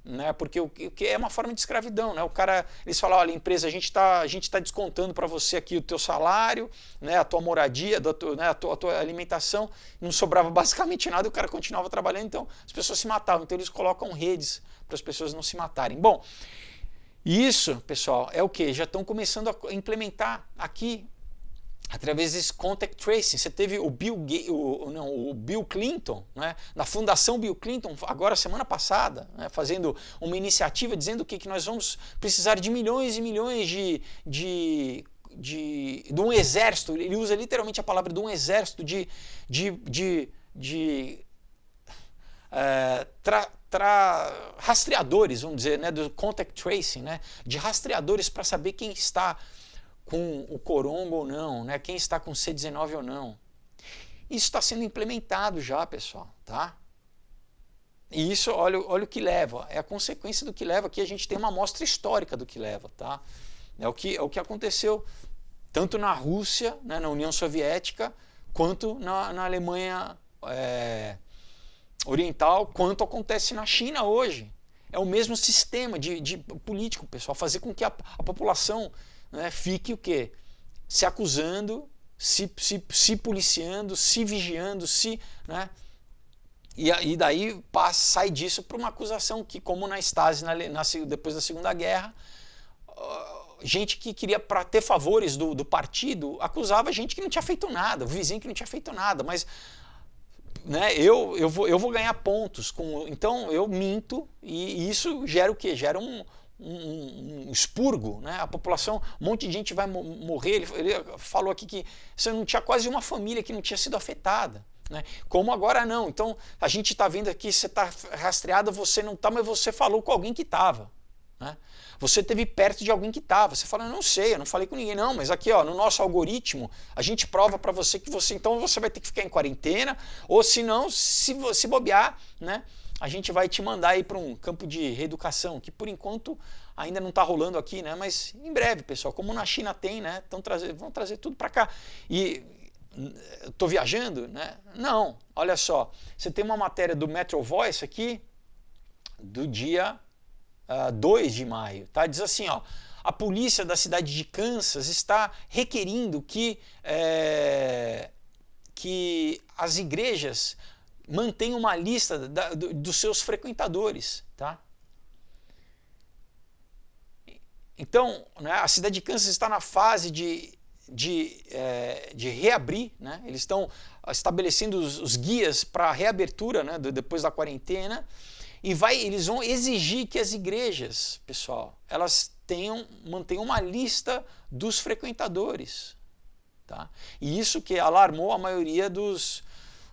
Né, porque o que é uma forma de escravidão, né? O cara, eles falam, olha, empresa, a gente tá descontando para você aqui o teu salário, né, a tua moradia, a tua alimentação, não sobrava basicamente nada e o cara continuava trabalhando, então as pessoas se matavam, então eles colocam redes para as pessoas não se matarem. Bom, isso, pessoal, é o que? Já estão começando a implementar aqui através desse contact tracing. Você teve o Bill Clinton, né, na Fundação Bill Clinton, agora semana passada, né, fazendo uma iniciativa dizendo que nós vamos precisar de milhões e milhões de um exército. Ele usa literalmente a palavra de um exército rastreadores, vamos dizer, né, do contact tracing, né, de rastreadores para saber quem está com o coronga ou não, né? Quem está com C19 ou não. Isso está sendo implementado já, pessoal, tá? E isso, olha o que leva, é a consequência do que leva, que a gente tem uma amostra histórica do que leva, tá? É o que aconteceu tanto na Rússia, né, na União Soviética, quanto na Alemanha Oriental, quanto acontece na China hoje. É o mesmo sistema de político, pessoal, fazer com que a população, né, fique o quê? Se acusando, se policiando, se vigiando, né? E daí sai disso para uma acusação que, como na Stasi, depois da Segunda Guerra, gente que queria, para ter favores do partido, acusava gente que não tinha feito nada, o vizinho que não tinha feito nada, mas, né, eu vou ganhar pontos, então eu minto e isso gera o quê? Gera um expurgo, né? A população, um monte de gente vai morrer. Ele falou aqui que você não tinha quase uma família que não tinha sido afetada, né? Como agora não. Então a gente está vendo aqui, você está rastreado, você não está, mas você falou com alguém que estava, né? Você esteve perto de alguém que estava. Você fala, não sei, eu não falei com ninguém. Não, mas aqui ó, no nosso algoritmo, a gente prova para você que então você vai ter que ficar em quarentena, ou se não, se bobear, né, a gente vai te mandar aí para um campo de reeducação, que por enquanto ainda não está rolando aqui, né, mas em breve, pessoal, como na China tem, né, vão trazer tudo para cá. E estou viajando, né? Não, olha só, você tem uma matéria do Metro Voice aqui, do dia 2 de maio, tá? Diz assim, ó, a polícia da cidade de Kansas está requerindo que as igrejas mantenham uma lista dos seus frequentadores, tá? Então, né, a cidade de Kansas está na fase de reabrir, né? Eles estão estabelecendo os guias para a reabertura, né, depois da quarentena. E eles vão exigir que as igrejas, pessoal, elas mantenham uma lista dos frequentadores. Tá? E isso que alarmou a maioria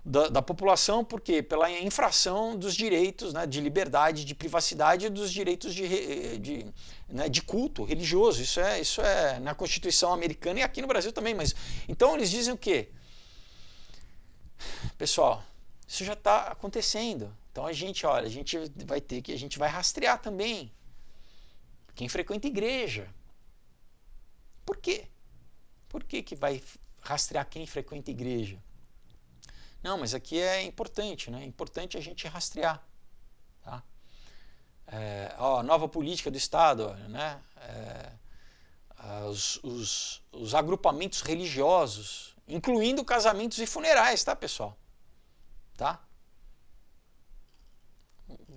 da população, porque pela infração dos direitos, né, de liberdade, de privacidade e dos direitos de culto religioso. Isso é na Constituição americana e aqui no Brasil também. Mas então eles dizem o quê? Pessoal, isso já está acontecendo. Então a gente vai rastrear também quem frequenta igreja. Por quê? Por que vai rastrear quem frequenta igreja? Não, mas aqui é importante, né? É importante a gente rastrear. Tá? A nova política do Estado, né? Os agrupamentos religiosos, incluindo casamentos e funerais, tá, pessoal? Tá?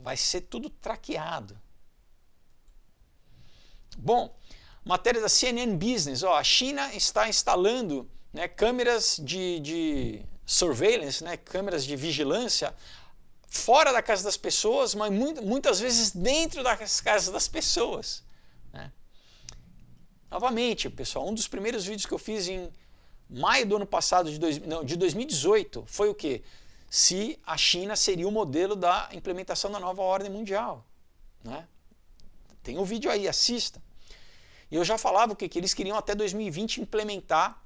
Vai ser tudo traqueado. Bom, matéria da CNN Business, ó, a China está instalando, né, câmeras de surveillance, né, câmeras de vigilância fora da casa das pessoas, mas muitas vezes dentro das casas das pessoas. Né? Novamente, pessoal, um dos primeiros vídeos que eu fiz em maio do ano passado, de 2018, foi o quê? Se a China seria o modelo da implementação da nova ordem mundial. Né? Tem um vídeo aí, assista. E eu já falava que eles queriam até 2020 implementar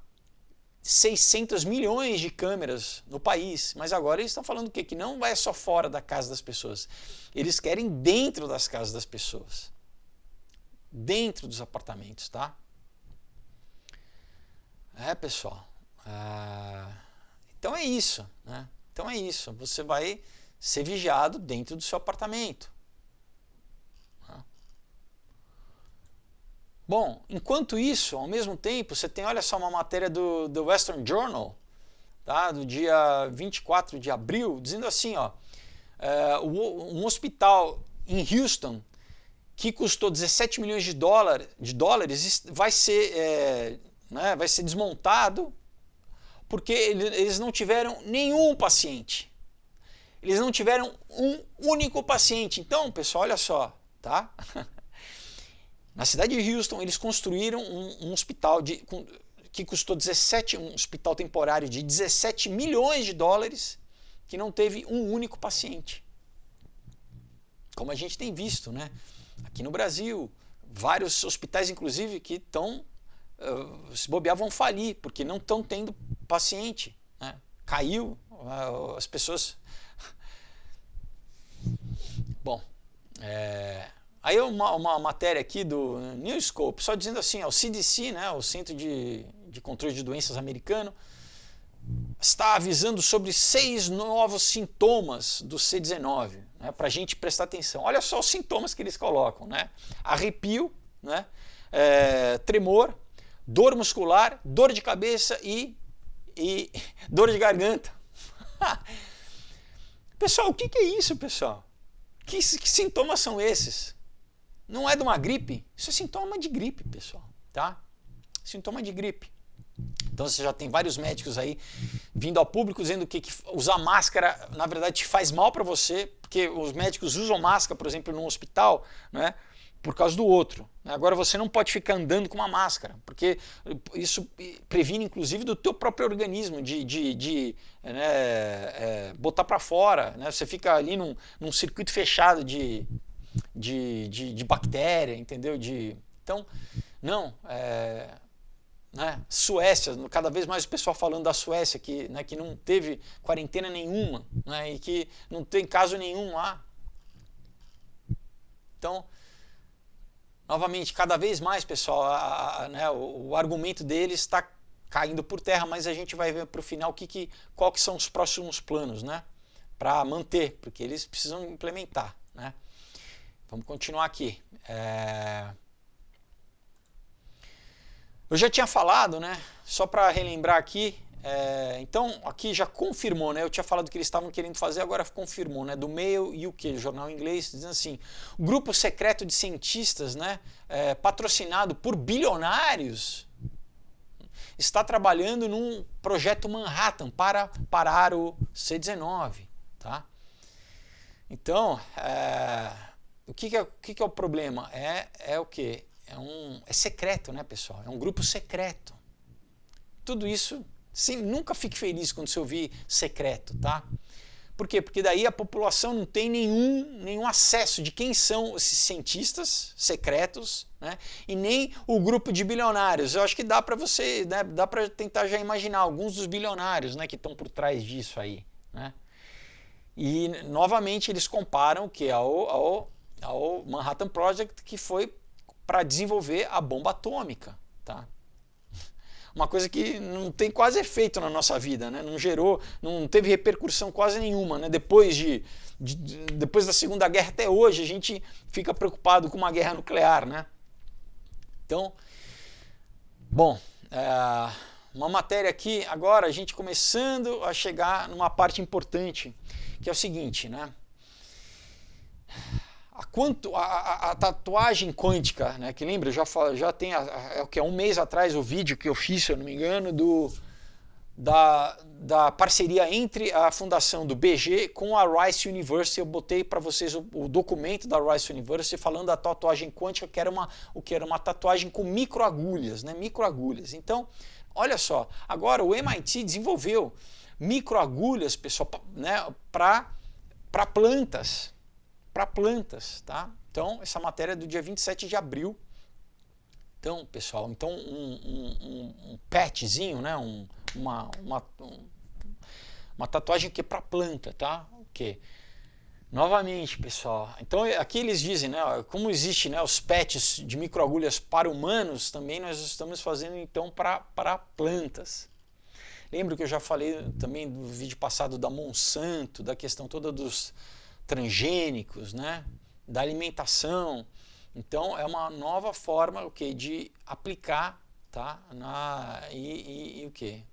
600 milhões de câmeras no país, mas agora eles estão falando o quê? Que não vai só fora da casa das pessoas, eles querem dentro das casas das pessoas, dentro dos apartamentos, tá? Pessoal, então é isso, né? Então é isso, você vai ser vigiado dentro do seu apartamento. Bom, enquanto isso, ao mesmo tempo, você tem, olha só, uma matéria do Western Journal, tá, do dia 24 de abril, dizendo assim, ó, um hospital em Houston que custou 17 milhões de dólares vai ser desmontado porque eles não tiveram nenhum paciente. Eles não tiveram um único paciente. Então, pessoal, olha só, tá? Na cidade de Houston, eles construíram um hospital que custou um hospital temporário de 17 milhões de dólares, que não teve um único paciente. Como a gente tem visto, né? Aqui no Brasil, vários hospitais, inclusive, que estão, se bobear, vão falir, porque não estão tendo paciente. Né? Caiu, as pessoas... Bom, aí uma matéria aqui do Newscope, só dizendo assim, ó, o CDC, né, o Centro de Controle de Doenças americano, está avisando sobre 6 novos sintomas do C19, né, para a gente prestar atenção. Olha só os sintomas que eles colocam, né? Arrepio, né, tremor, dor muscular, dor de cabeça e dor de garganta. Pessoal, o que é isso, pessoal? Que sintomas são esses? Não é de uma gripe? Isso é sintoma de gripe, pessoal, tá? Sintoma de gripe. Então você já tem vários médicos aí vindo ao público dizendo que usar máscara, na verdade, te faz mal para você, porque os médicos usam máscara, por exemplo, no hospital, né, por causa do outro. Agora você não pode ficar andando com uma máscara, porque isso previne, inclusive, do teu próprio organismo de botar para fora. Né? Você fica ali num circuito fechado de de bactéria, entendeu? Então, não, né? Suécia, cada vez mais o pessoal falando da Suécia, né, que não teve quarentena nenhuma, né, e que não tem caso nenhum lá. Então, novamente, cada vez mais, pessoal, né, o argumento deles está caindo por terra, mas a gente vai ver para o final qual que são os próximos planos, né, para manter, porque eles precisam implementar, né. Vamos continuar aqui. Eu já tinha falado, né, só para relembrar aqui, então aqui já confirmou, né, eu tinha falado que eles estavam querendo fazer, agora confirmou, né, do Mail UK, jornal inglês, dizendo assim, o grupo secreto de cientistas, né, patrocinado por bilionários, está trabalhando num projeto Manhattan para parar o C-19, tá? Então, o que é o problema? É o quê? É secreto, né, pessoal? É um grupo secreto. Tudo isso, sim, nunca fique feliz quando você ouvir secreto, tá? Por quê? Porque daí a população não tem nenhum acesso de quem são esses cientistas secretos, né? E nem o grupo de bilionários. Eu acho que dá para você, né, dá para tentar já imaginar alguns dos bilionários, né, que estão por trás disso aí, né? E novamente eles comparam que ao Manhattan Project, que foi para desenvolver a bomba atômica, tá? Uma coisa que não tem quase efeito na nossa vida, né? Não gerou, não teve repercussão quase nenhuma, né? Depois da Segunda Guerra até hoje a gente fica preocupado com uma guerra nuclear, né? Então, bom, uma matéria aqui agora a gente começando a chegar numa parte importante, que é o seguinte, né? A tatuagem quântica, né, que lembra, já tem um mês atrás o vídeo que eu fiz, se eu não me engano, da parceria entre a fundação do BG com a Rice University. Eu botei para vocês o documento da Rice University falando da tatuagem quântica, que era uma tatuagem com microagulhas, né, microagulhas. Então, olha só, agora o MIT desenvolveu microagulhas, pessoal, né, para plantas. Tá? Então, essa matéria é do dia 27 de abril. Então, pessoal, um patchzinho, né? Uma tatuagem que é para planta, tá? Ok. Novamente, pessoal, então aqui eles dizem, né, como existe, né, os patches de microagulhas para humanos, também nós estamos fazendo então para plantas. Lembro que eu já falei também do vídeo passado da Monsanto, da questão toda dos transgênicos, né, da alimentação. Então é uma nova forma, okay, de aplicar, tá, e o que?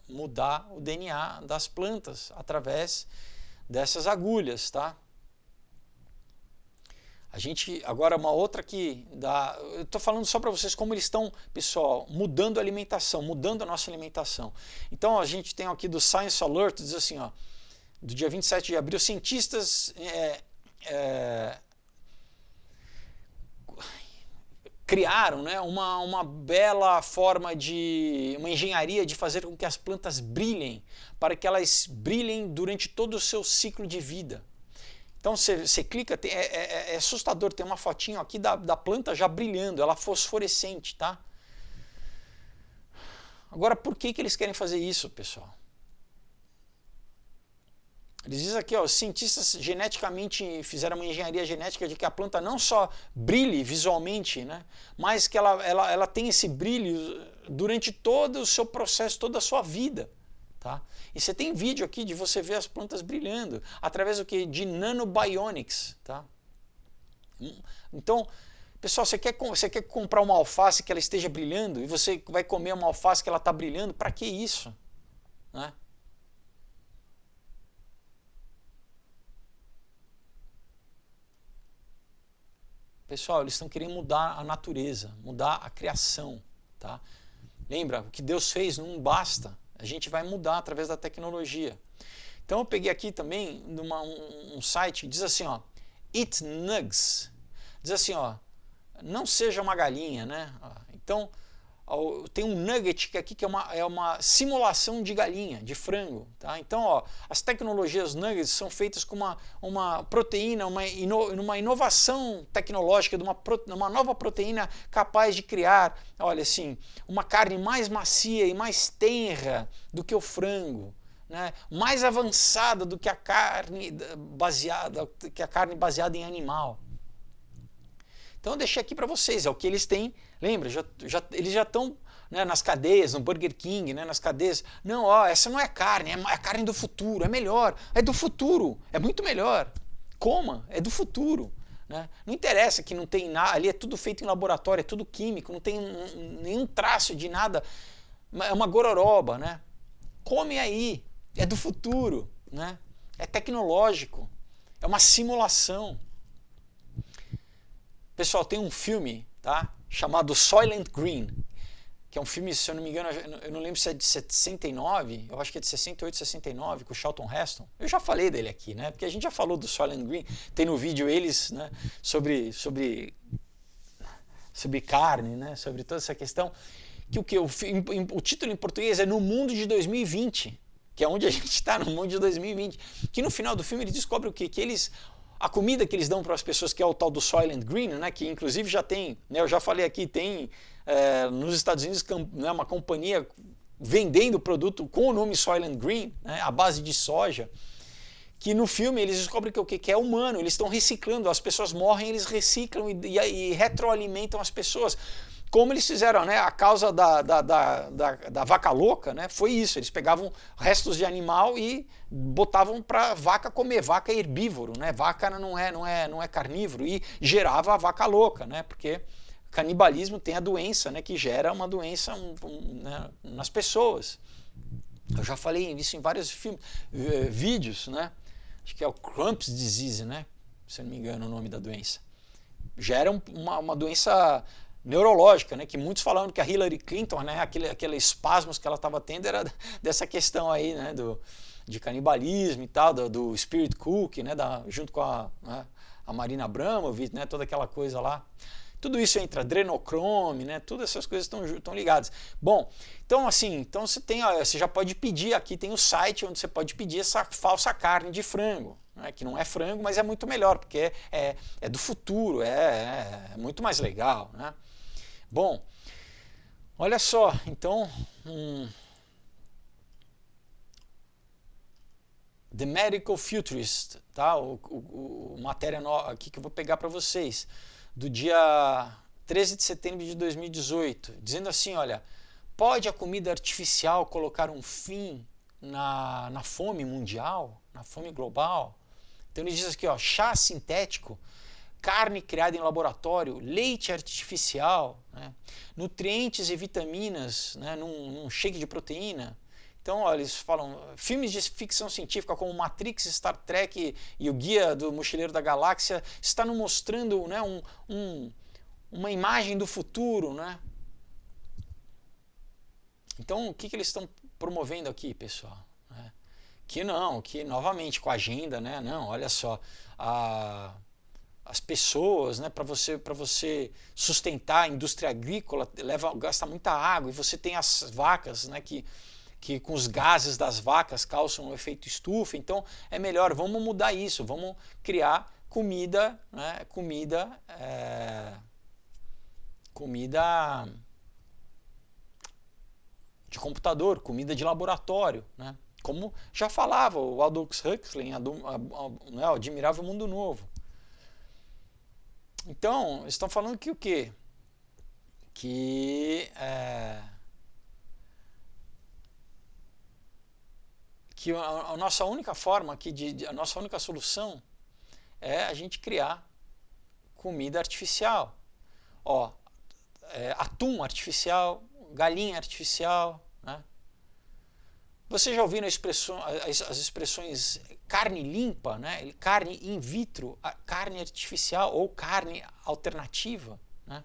Mudar o DNA das plantas através dessas agulhas, tá? A gente, agora uma outra aqui, eu estou falando só para vocês como eles estão, pessoal, mudando a alimentação, mudando a nossa alimentação. Então a gente tem aqui do Science Alert, diz assim, ó, do dia 27 de abril, cientistas criaram, né, uma bela forma uma engenharia de fazer com que as plantas brilhem, para que elas brilhem durante todo o seu ciclo de vida. Então você clica, é assustador, tem uma fotinho aqui da planta já brilhando, ela fosforescente, tá? Agora, por que eles querem fazer isso, pessoal? Eles dizem aqui, ó, os cientistas geneticamente fizeram uma engenharia genética de que a planta não só brilhe visualmente, né, mas que ela tem esse brilho durante todo o seu processo, toda a sua vida. Tá? E você tem vídeo aqui de você ver as plantas brilhando, através do que? De nanobionics. Tá? Então, pessoal, você quer comprar uma alface que ela esteja brilhando e você vai comer uma alface que ela está brilhando? Para que isso? Né? Pessoal, eles estão querendo mudar a natureza, mudar a criação. Tá? Lembra, o que Deus fez não basta. A gente vai mudar através da tecnologia. Então eu peguei aqui também um site que diz assim, ó, Eat Nugs. Diz assim, ó, não seja uma galinha, né? Então, tem um nugget aqui que é uma simulação de galinha, de frango. Tá? Então, ó, as tecnologias nuggets são feitas com uma proteína, uma inovação tecnológica, de uma nova proteína capaz de criar, olha assim, uma carne mais macia e mais tenra do que o frango. Né? Mais avançada do que a carne baseada em animal. Então eu deixei aqui para vocês, é o que eles têm. Lembra, eles já estão, né, nas cadeias, no Burger King, né, nas cadeias. Não, ó, essa não é carne, é a carne do futuro, é melhor, é do futuro, é muito melhor. Coma, é do futuro. Né? Não interessa que não tem nada, ali é tudo feito em laboratório, é tudo químico, não tem nenhum traço de nada, é uma gororoba. Né? Come aí, é do futuro, né? É tecnológico, é uma simulação. Pessoal, tem um filme, tá, chamado Soylent Green, que é um filme, se eu não me engano, eu não lembro se é de 69, eu acho que é de 68, 69, com o Charlton Heston. Eu já falei dele aqui, né? Porque a gente já falou do Soylent Green, tem no vídeo eles, né, sobre carne, né, sobre toda essa questão, que o título em português é No Mundo de 2020, que é onde a gente está, no mundo de 2020, que no final do filme ele descobre o quê? Que a comida que eles dão para as pessoas, que é o tal do Soylent Green, né, que inclusive já tem, né, eu já falei aqui, tem nos Estados Unidos, né, uma companhia vendendo produto com o nome Soylent Green, né, à base de soja, que no filme eles descobrem que o quê? Que é humano, eles estão reciclando, as pessoas morrem, eles reciclam e retroalimentam as pessoas. Como eles fizeram, né? A causa da vaca louca, né? Foi isso, eles pegavam restos de animal e botavam para vaca comer. Vaca é herbívoro, né? Vaca não é carnívoro, e gerava a vaca louca, né? Porque canibalismo tem a doença, né? Que gera uma doença né, nas pessoas. Eu já falei isso em vários vídeos, né? Acho que é o Crump's Disease, né? Se eu não me engano o nome da doença. Gera uma doença neurológica, né, que muitos falaram que a Hillary Clinton, né, aqueles espasmos que ela estava tendo era dessa questão aí, né, de canibalismo e tal, do Spirit Cook, né, junto com a Marina Abramovic, né, toda aquela coisa lá. Tudo isso entra, adrenocrome, né, todas essas coisas estão ligadas. Bom, então assim, então você já pode pedir, aqui tem o site onde você pode pedir essa falsa carne de frango, né, que não é frango, mas é muito melhor, porque é do futuro, é muito mais legal, né? Bom, olha só, então, The Medical Futurist, tá? O matéria aqui que eu vou pegar para vocês, do dia 13 de setembro de 2018, dizendo assim, olha, pode a comida artificial colocar um fim na fome mundial, na fome global? Então ele diz aqui, ó, chá sintético, carne criada em laboratório, leite artificial, né, nutrientes e vitaminas, né, num shake de proteína. Então, olha, eles falam, filmes de ficção científica como Matrix, Star Trek e o Guia do Mochileiro da Galáxia está nos mostrando, né, uma imagem do futuro. Né? Então, o que eles estão promovendo aqui, pessoal? Que não, que novamente com a agenda, né? Não, olha só, as pessoas, né, para você sustentar a indústria agrícola gasta muita água, e você tem as vacas, né, que com os gases das vacas causam um efeito estufa. Então é melhor, vamos mudar isso, vamos criar comida, né, comida de computador, comida de laboratório, né? Como já falava o Aldous Huxley em O Admirável Mundo Novo. Então, eles estão falando que o quê? Que a nossa única forma aqui, a nossa única solução é a gente criar comida artificial. Ó, atum artificial, galinha artificial, né? Vocês já ouviram as expressões carne limpa, né? Carne in vitro, carne artificial ou carne alternativa? Né?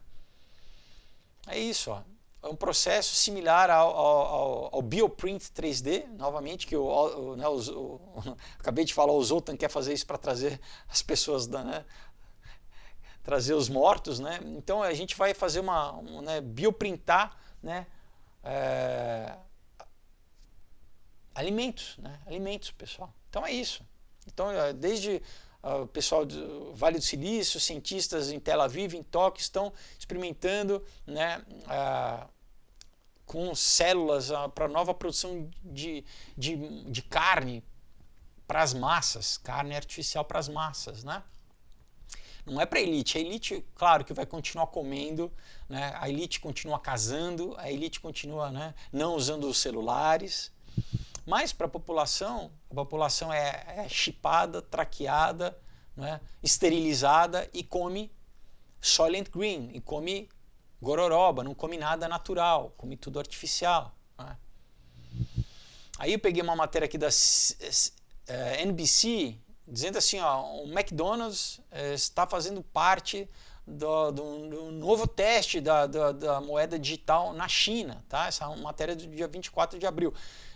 É isso, ó. É um processo similar ao Bioprint 3D, novamente, que acabei de falar, o Zoltan quer fazer isso para trazer as pessoas, né? Trazer os mortos, né? Então a gente vai fazer bioprintar né, alimentos, né? Alimentos, pessoal. Então é isso. Então, desde o pessoal do Vale do Silício, cientistas em Tel Aviv, em Tóquio, estão experimentando, né, com células para nova produção de carne para as massas, carne artificial para as massas, né? Não é para a elite, claro que vai continuar comendo, né? A elite continua casando, a elite continua, né, não usando os celulares, mas para a população é chipada, traqueada, né, esterilizada e come Soylent Green, e come gororoba, não come nada natural, come tudo artificial, né? Aí eu peguei uma matéria aqui da NBC, dizendo assim, ó, o McDonald's está fazendo parte do novo teste da moeda digital na China, tá? Essa é uma matéria do dia 24 de abril.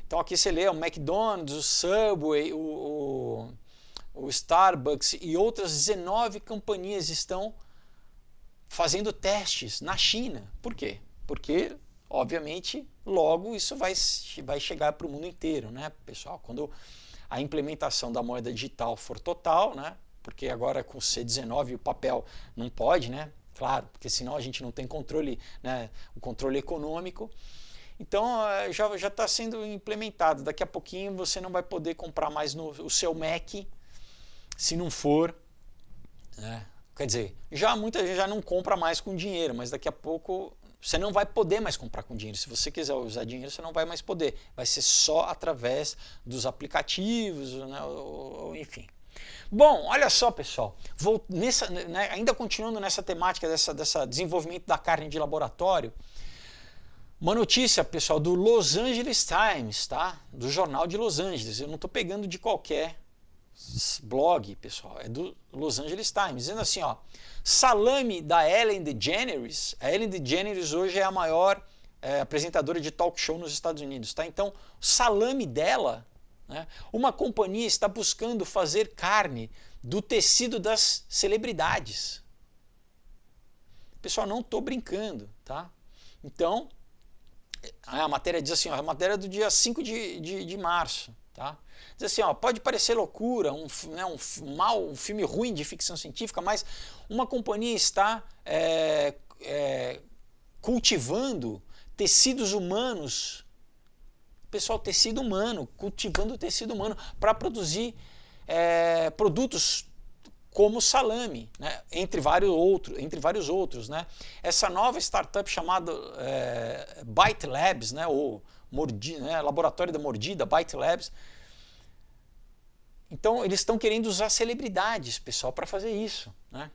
Então aqui você lê o McDonald's, o Subway, o Starbucks e outras 19 companhias estão fazendo testes na China. Por quê? Porque, obviamente, logo isso vai chegar para o mundo inteiro, né, pessoal? Quando a implementação da moeda digital for total, né? Porque agora com o C19 o papel não pode, né? Claro, porque senão a gente não tem controle, né? O controle econômico. Então já está sendo implementado. Daqui a pouquinho você não vai poder comprar mais o seu Mac se não for, né? Quer dizer, muita gente já não compra mais com dinheiro, mas daqui a pouco você não vai poder mais comprar com dinheiro. Se você quiser usar dinheiro, você não vai mais poder. Vai ser só através dos aplicativos, né? Enfim. Bom, olha só, pessoal. Né, ainda continuando nessa temática dessa desenvolvimento da carne de laboratório, uma notícia, pessoal, do Los Angeles Times, tá? Do jornal de Los Angeles. Eu não estou pegando de qualquer blog, pessoal, é do Los Angeles Times, dizendo assim, ó, salame da Ellen DeGeneres. A Ellen DeGeneres hoje é a maior apresentadora de talk show nos Estados Unidos, tá? Então, o salame dela, né, uma companhia está buscando fazer carne do tecido das celebridades. Pessoal, não estou brincando, tá? Então, a matéria diz assim, ó, a matéria do dia 5 de março, tá? Diz assim, ó, pode parecer loucura, um filme ruim de ficção científica, mas uma companhia está cultivando tecidos humanos, pessoal, tecido humano, cultivando tecido humano para produzir produtos como salame, né? entre vários outros, né? Essa nova startup chamada Bite Labs, né? Ou Laboratório da Mordida, Bite Labs. Então eles estão querendo usar celebridades, pessoal, para fazer isso, né?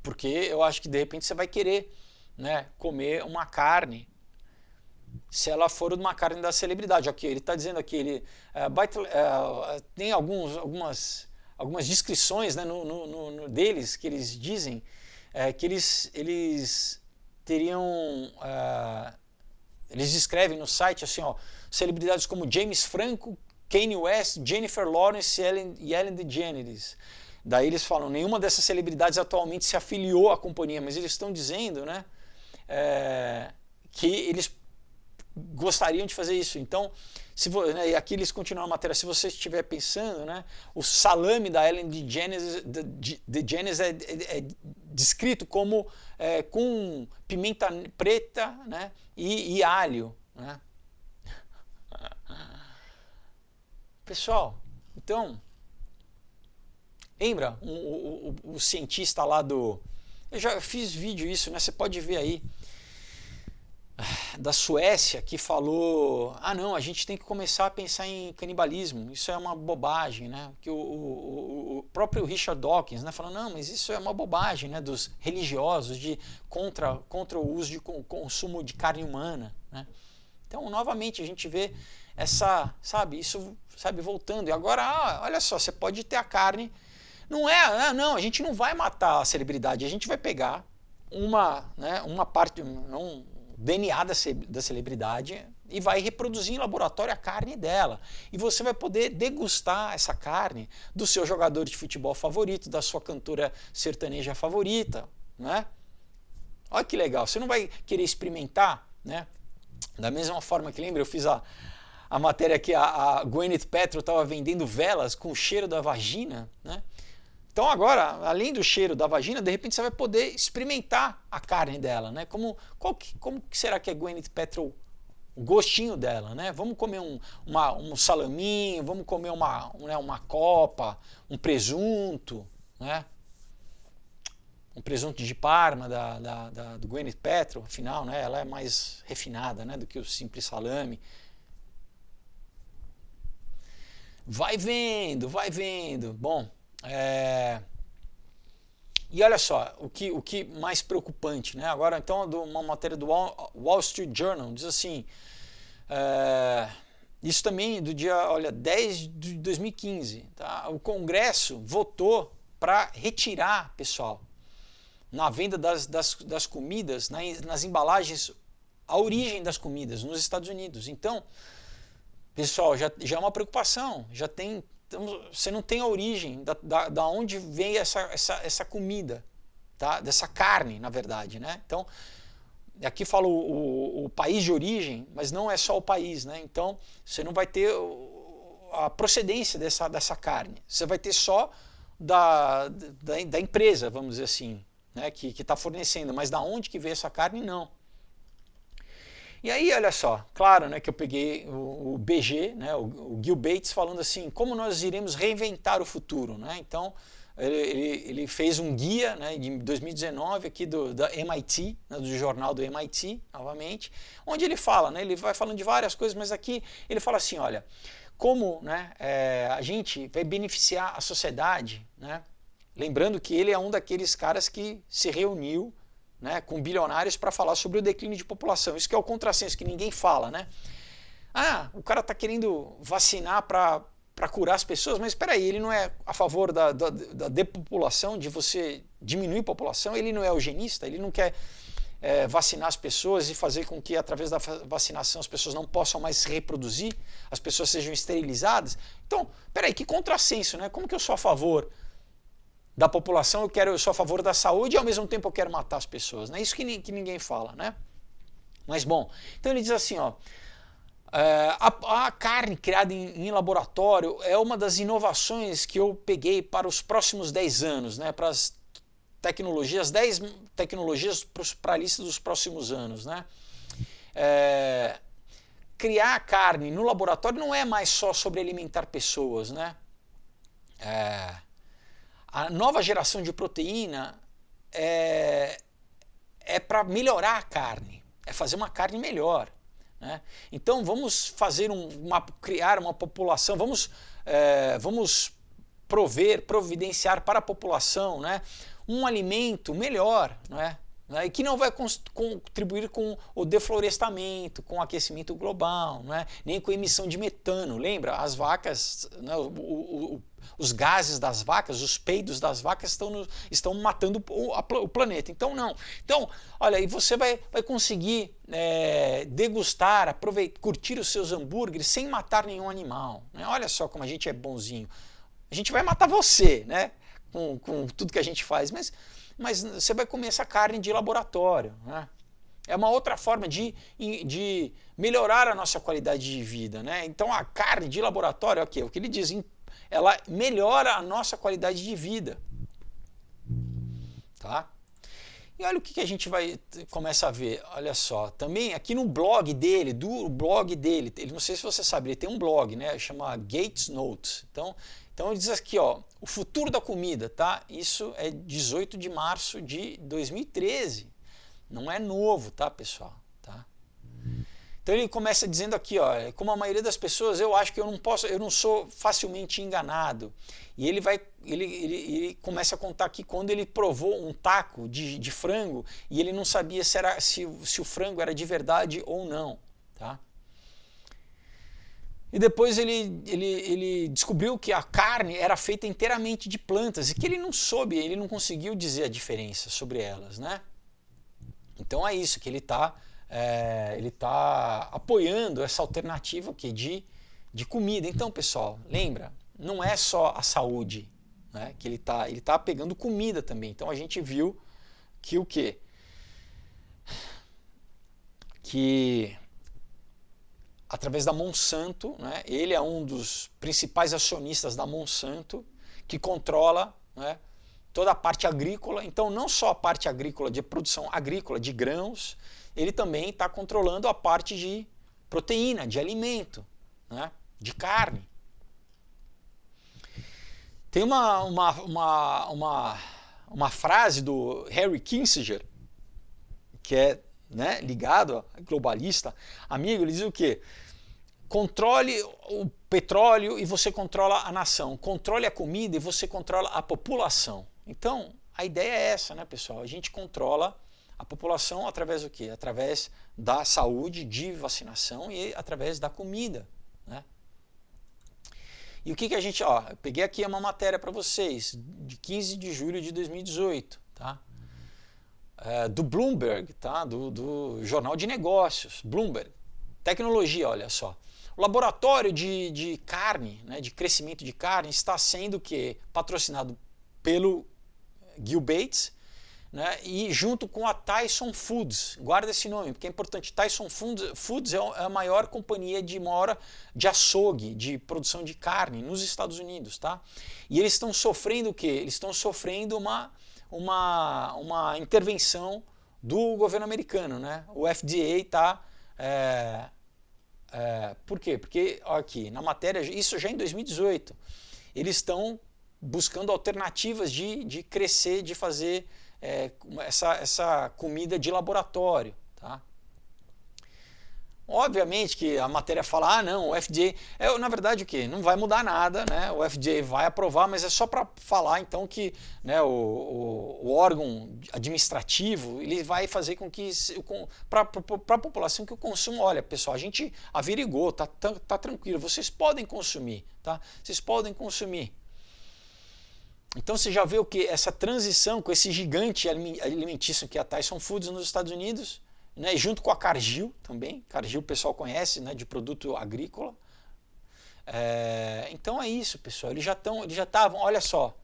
Porque eu acho que de repente você vai querer, né, comer uma carne, se ela for uma carne da celebridade. Aqui ele está dizendo aqui, tem algumas descrições, né, deles que eles dizem que eles teriam, eles descrevem no site assim, ó, celebridades como James Franco, Kanye West, Jennifer Lawrence e Ellen DeGeneres. Daí eles falam, nenhuma dessas celebridades atualmente se afiliou à companhia, mas eles estão dizendo, né, que eles gostariam de fazer isso. Então, e aqui eles continuam a matéria, se você estiver pensando, né, o salame da Ellen DeGeneres é descrito como com pimenta preta, né, e alho, né? Pessoal, então, lembra o cientista lá eu já fiz vídeo isso, né? Você pode ver aí, da Suécia, que falou, não, a gente tem que começar a pensar em canibalismo, isso é uma bobagem, né? Que o próprio Richard Dawkins, né, falou, não, mas isso é uma bobagem, né, dos religiosos contra o uso de consumo de carne humana, né? Então, novamente, a gente vê isso voltando. E agora, olha só, você pode ter a carne, não, a gente não vai matar a celebridade, a gente vai pegar uma parte, um DNA da celebridade e vai reproduzir em laboratório a carne dela. E você vai poder degustar essa carne do seu jogador de futebol favorito, da sua cantora sertaneja favorita, né? Olha que legal, você não vai querer experimentar, né? Da mesma forma que, lembra, eu fiz a matéria que a Gwyneth Paltrow estava vendendo velas com o cheiro da vagina, né? Então agora, além do cheiro da vagina, de repente você vai poder experimentar a carne dela, né? Como que será que é Gwyneth Paltrow, o gostinho dela, né? Vamos comer um salaminho, vamos comer uma copa, um presunto, né? Um presunto de Parma do Gwyneth Paltrow, afinal, né? Ela é mais refinada, né? Do que o simples salame. Vai vendo, vai vendo. Bom, e olha só, o que mais preocupante, né? Agora, então, uma matéria do Wall Street Journal diz assim, isso também do dia, olha, 10 de 2015, tá? O Congresso votou para retirar, pessoal, na venda das comidas, nas embalagens, a origem das comidas nos Estados Unidos. Então, pessoal, já é uma preocupação, então, você não tem a origem da onde vem essa comida, tá? Dessa carne, na verdade, né? Então, aqui fala o país de origem, mas não é só o país, né? Então, você não vai ter a procedência dessa carne, você vai ter só da empresa, vamos dizer assim, né? Que está fornecendo, mas da onde que veio essa carne, não. E aí, olha só, claro, né, que eu peguei o BG, né, o Gil Bates, falando assim, como nós iremos reinventar o futuro, né? Então, ele fez um guia, né, de 2019 aqui da MIT, né, do jornal do MIT, novamente, onde ele fala, né, ele vai falando de várias coisas, mas aqui ele fala assim, olha, como, né, a gente vai beneficiar a sociedade, né? Lembrando que ele é um daqueles caras que se reuniu, né, com bilionários para falar sobre o declínio de população. Isso que é o contrassenso, que ninguém fala, né? Ah, o cara está querendo vacinar para curar as pessoas, mas espera aí, ele não é a favor da depopulação, de você diminuir a população, ele não é eugenista, ele não quer vacinar as pessoas e fazer com que através da vacinação as pessoas não possam mais se reproduzir, as pessoas sejam esterilizadas. Então, espera aí, que contrassenso, né? Como que eu sou a favor da população, eu sou a favor da saúde e ao mesmo tempo eu quero matar as pessoas, né? Isso que ninguém fala, né? Mas bom, então ele diz assim, ó, a carne criada em laboratório é uma das inovações que eu peguei para os próximos 10 anos, né? Para as tecnologias, 10 tecnologias para a lista dos próximos anos, né? Criar carne no laboratório não é mais só sobre alimentar pessoas, né? A nova geração de proteína é para melhorar a carne, é fazer uma carne melhor, né? Então vamos fazer criar uma população, vamos providenciar para a população, né, um alimento melhor, né? E que não vai contribuir com o deflorestamento, com o aquecimento global, né? Nem com a emissão de metano. Lembra? As vacas, né, os gases das vacas, os peidos das vacas estão matando o planeta. Então, não. Então, olha, e você vai conseguir degustar, curtir os seus hambúrgueres sem matar nenhum animal, né? Olha só como a gente é bonzinho. A gente vai matar você, né? Com tudo que a gente faz, mas você vai comer essa carne de laboratório, né? É uma outra forma de melhorar a nossa qualidade de vida, né? Então a carne de laboratório, o que ele diz, ela melhora a nossa qualidade de vida, tá? E olha o que a gente começa a ver, olha só, também aqui no blog dele, ele, não sei se você sabe, ele tem um blog, né? Chama Gates Notes. Então ele diz aqui, ó, o futuro da comida, tá? Isso é 18 de março de 2013. Não é novo, tá, pessoal? Tá? Então ele começa dizendo aqui, ó, como a maioria das pessoas, eu acho que eu não sou facilmente enganado. E ele começa a contar aqui quando ele provou um taco de frango e ele não sabia se o frango era de verdade ou não, tá? E depois ele descobriu que a carne era feita inteiramente de plantas e que ele não conseguiu dizer a diferença sobre elas, né? Então é isso, que ele tá apoiando essa alternativa de comida. Então, pessoal, lembra, não é só a saúde, né, que ele tá pegando comida também. Então a gente viu que o quê? que através da Monsanto, né, ele é um dos principais acionistas da Monsanto, que controla, né, toda a parte agrícola. Então não só a parte agrícola de produção agrícola de grãos, ele também está controlando a parte de proteína, de alimento, né, de carne. Tem uma frase do Henry Kissinger, que é, né, ligado a globalista, amigo, ele diz o quê? Controle o petróleo e você controla a nação. Controle a comida e você controla a população. Então, a ideia é essa, né, pessoal? A gente controla a população através do quê? Através da saúde, de vacinação e através da comida, né? E o que a gente... Ó, eu peguei aqui uma matéria para vocês, de 15 de julho de 2018, tá? Do Bloomberg, tá? Do Jornal de Negócios, Bloomberg. Tecnologia, olha só. O laboratório de carne, né, de crescimento de carne, está sendo patrocinado pelo Bill Gates, né, e junto com a Tyson Foods. Guarda esse nome, porque é importante. Tyson Foods é a maior companhia de açougue, de produção de carne nos Estados Unidos. Tá? E eles estão sofrendo o quê? Eles estão sofrendo uma intervenção do governo americano. Né? O FDA está... por quê? Porque aqui na matéria, isso já em 2018, eles estão buscando alternativas de crescer, de fazer essa comida de laboratório. Tá? Obviamente que a matéria fala, não, o FDA... na verdade o quê? Não vai mudar nada, né? O FDA vai aprovar, mas é só para falar então que, né, o órgão administrativo ele vai fazer com que, para a população, que o consumo, olha pessoal, a gente averigou, tá tranquilo, vocês podem consumir, tá? Vocês podem consumir. Então você já vê o que? Essa transição com esse gigante alimentício que é a Tyson Foods nos Estados Unidos, né, junto com a Cargill também. Cargill o pessoal conhece, né, de produto agrícola. Então é isso, pessoal. Eles já estavam, olha só,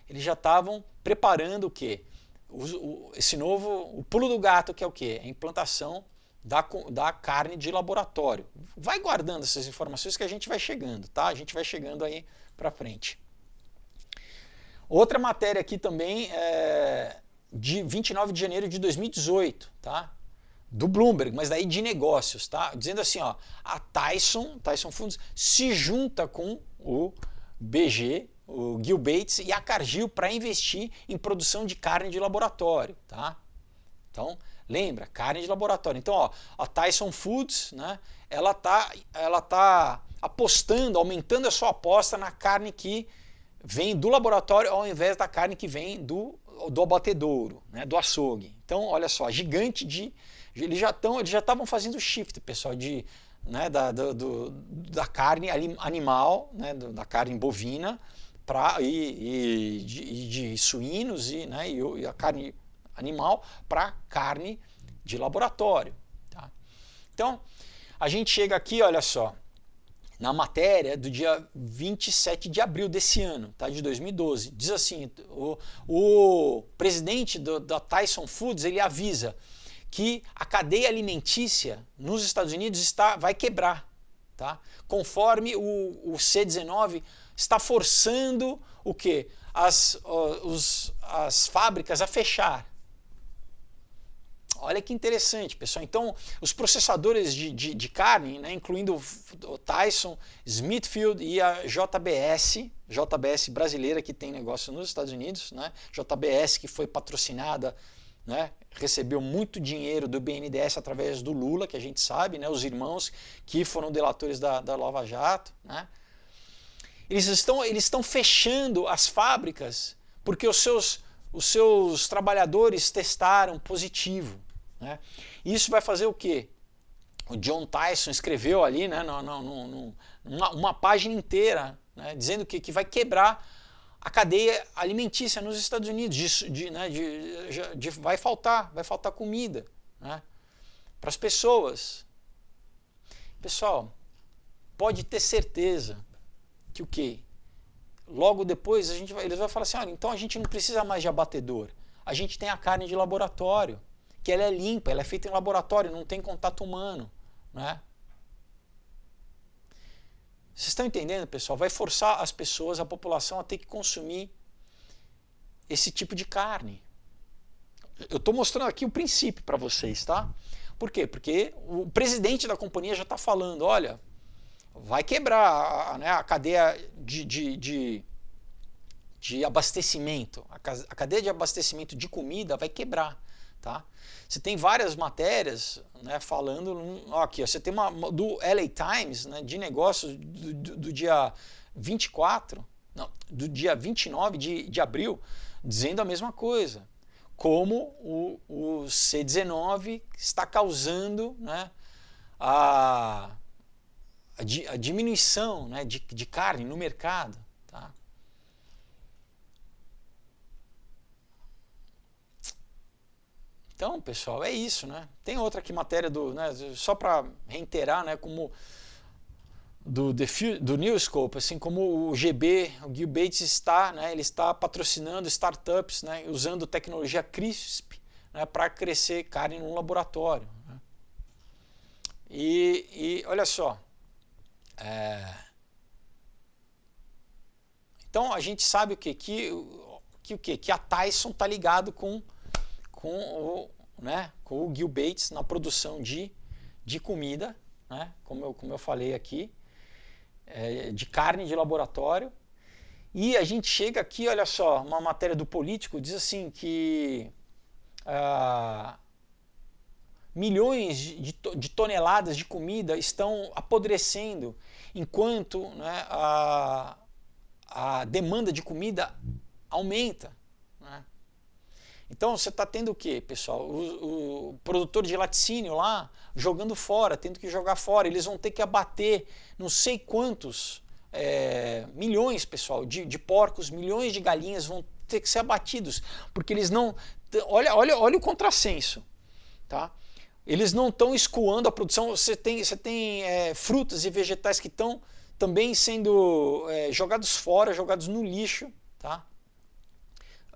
eles já estavam preparando o quê? Esse novo, o pulo do gato, que é o quê? A implantação da carne de laboratório. Vai guardando essas informações que a gente vai chegando, tá? A gente vai chegando aí para frente. Outra matéria aqui também é de 29 de janeiro de 2018, tá? Do Bloomberg, mas daí de negócios, tá? Dizendo assim, ó, a Tyson Foods se junta com o BG, o Bill Gates e a Cargill para investir em produção de carne de laboratório, tá? Então, lembra, carne de laboratório. Então, ó, a Tyson Foods, né, ela tá apostando, aumentando a sua aposta na carne que vem do laboratório ao invés da carne que vem do abatedouro, né, do açougue. Então, olha só, gigante de... Eles já estavam fazendo shift, pessoal, né, da carne animal, né, da carne bovina e de suínos né, e a carne animal para carne de laboratório. Tá? Então, a gente chega aqui, olha só, na matéria do dia 27 de abril desse ano, tá, de 2012. Diz assim, o presidente da Tyson Foods, ele avisa que a cadeia alimentícia nos Estados Unidos vai quebrar, tá? Conforme o C-19 está forçando o quê? As fábricas a fechar. Olha que interessante, pessoal. Então, os processadores de carne, né, incluindo o Tyson, Smithfield e a JBS brasileira, que tem negócio nos Estados Unidos, né, JBS que foi patrocinada, né, recebeu muito dinheiro do BNDES através do Lula, que a gente sabe, né, os irmãos que foram delatores da Lava Jato, né. Eles estão fechando as fábricas porque os seus trabalhadores testaram positivo. Né? Isso vai fazer o quê? O John Tyson escreveu ali, né, uma página inteira, né, dizendo que vai quebrar a cadeia alimentícia nos Estados Unidos. Vai faltar comida, né, para as pessoas. Pessoal, pode ter certeza que o quê? Logo depois eles vão falar assim, olha, então a gente não precisa mais de abatedor, a gente tem a carne de laboratório, que ela é limpa, ela é feita em laboratório, não tem contato humano, né? Vocês estão entendendo, pessoal? Vai forçar as pessoas, a população, a ter que consumir esse tipo de carne. Eu estou mostrando aqui o princípio para vocês, tá? Por quê? Porque o presidente da companhia já está falando, olha, vai quebrar a cadeia de abastecimento, a cadeia de abastecimento de comida vai quebrar, tá? Você tem várias matérias, né, falando, aqui, ó, você tem uma do LA Times, né, de negócios do dia 24, não, do dia 29 de abril, dizendo a mesma coisa, como o C19 está causando, né, a diminuição, né, de carne no mercado, tá? Então, pessoal, é isso, né? Tem outra aqui matéria né, só para reiterar, né, como do Newscope, assim como o GB, o Gil Bates está, né, ele está patrocinando startups, né, usando tecnologia CRISP, né, para crescer carne no laboratório, né? E olha só, então a gente sabe o quê? Que a Tyson está ligado com o Gil Bates na produção de comida, né, como eu falei aqui, de carne de laboratório. E a gente chega aqui, olha só, uma matéria do Político diz assim que milhões de toneladas de comida estão apodrecendo enquanto, né, a demanda de comida aumenta, né? Então você está tendo o que, pessoal? O produtor de laticínio lá jogando fora, tendo que jogar fora. Eles vão ter que abater não sei quantos milhões, pessoal, de porcos, milhões de galinhas vão ter que ser abatidos, porque eles não... Olha o contrassenso, tá? Eles não estão escoando a produção. Você tem frutas e vegetais que estão também sendo jogados fora, jogados no lixo, tá?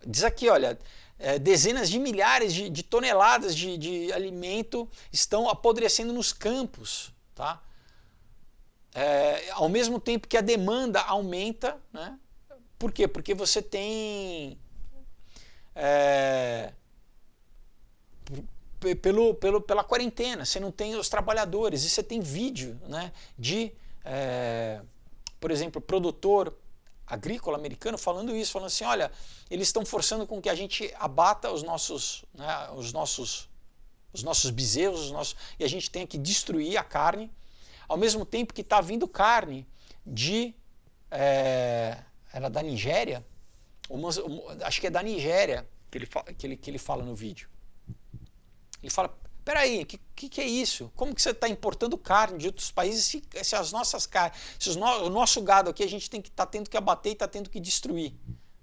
Diz aqui, olha... dezenas de milhares de toneladas de alimento estão apodrecendo nos campos, tá? Ao mesmo tempo que a demanda aumenta, né? Por quê? Porque você tem pela quarentena, você não tem os trabalhadores, e você tem vídeo, né, por exemplo, produtor agrícola americano falando isso, falando assim, olha, eles estão forçando com que a gente abata os nossos bezerros, e a gente tenha que destruir a carne, ao mesmo tempo que está vindo carne era da Nigéria, acho que é da Nigéria que ele fala no vídeo. Ele fala, peraí, que é isso? Como que você está importando carne de outros países se as nossas carnes, o nosso gado aqui a gente está tendo que abater e está tendo que destruir,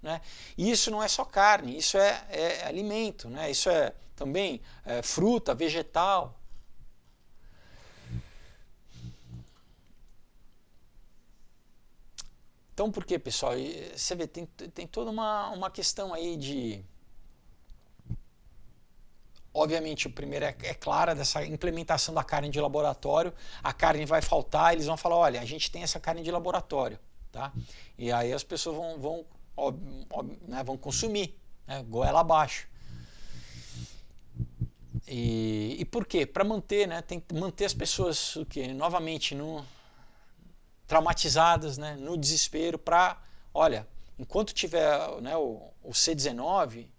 né? E isso não é só carne, isso é alimento, né? Isso é também fruta, vegetal. Então por que, pessoal? Você vê, tem toda uma questão aí de... Obviamente, o primeiro é clara dessa implementação da carne de laboratório. A carne vai faltar, eles vão falar, olha, a gente tem essa carne de laboratório, tá? E aí as pessoas vão consumir, né, goela abaixo. E por quê? Para manter, né, tem que manter as pessoas o quê? Novamente traumatizadas, né, no desespero, para, olha, enquanto tiver, né, o C19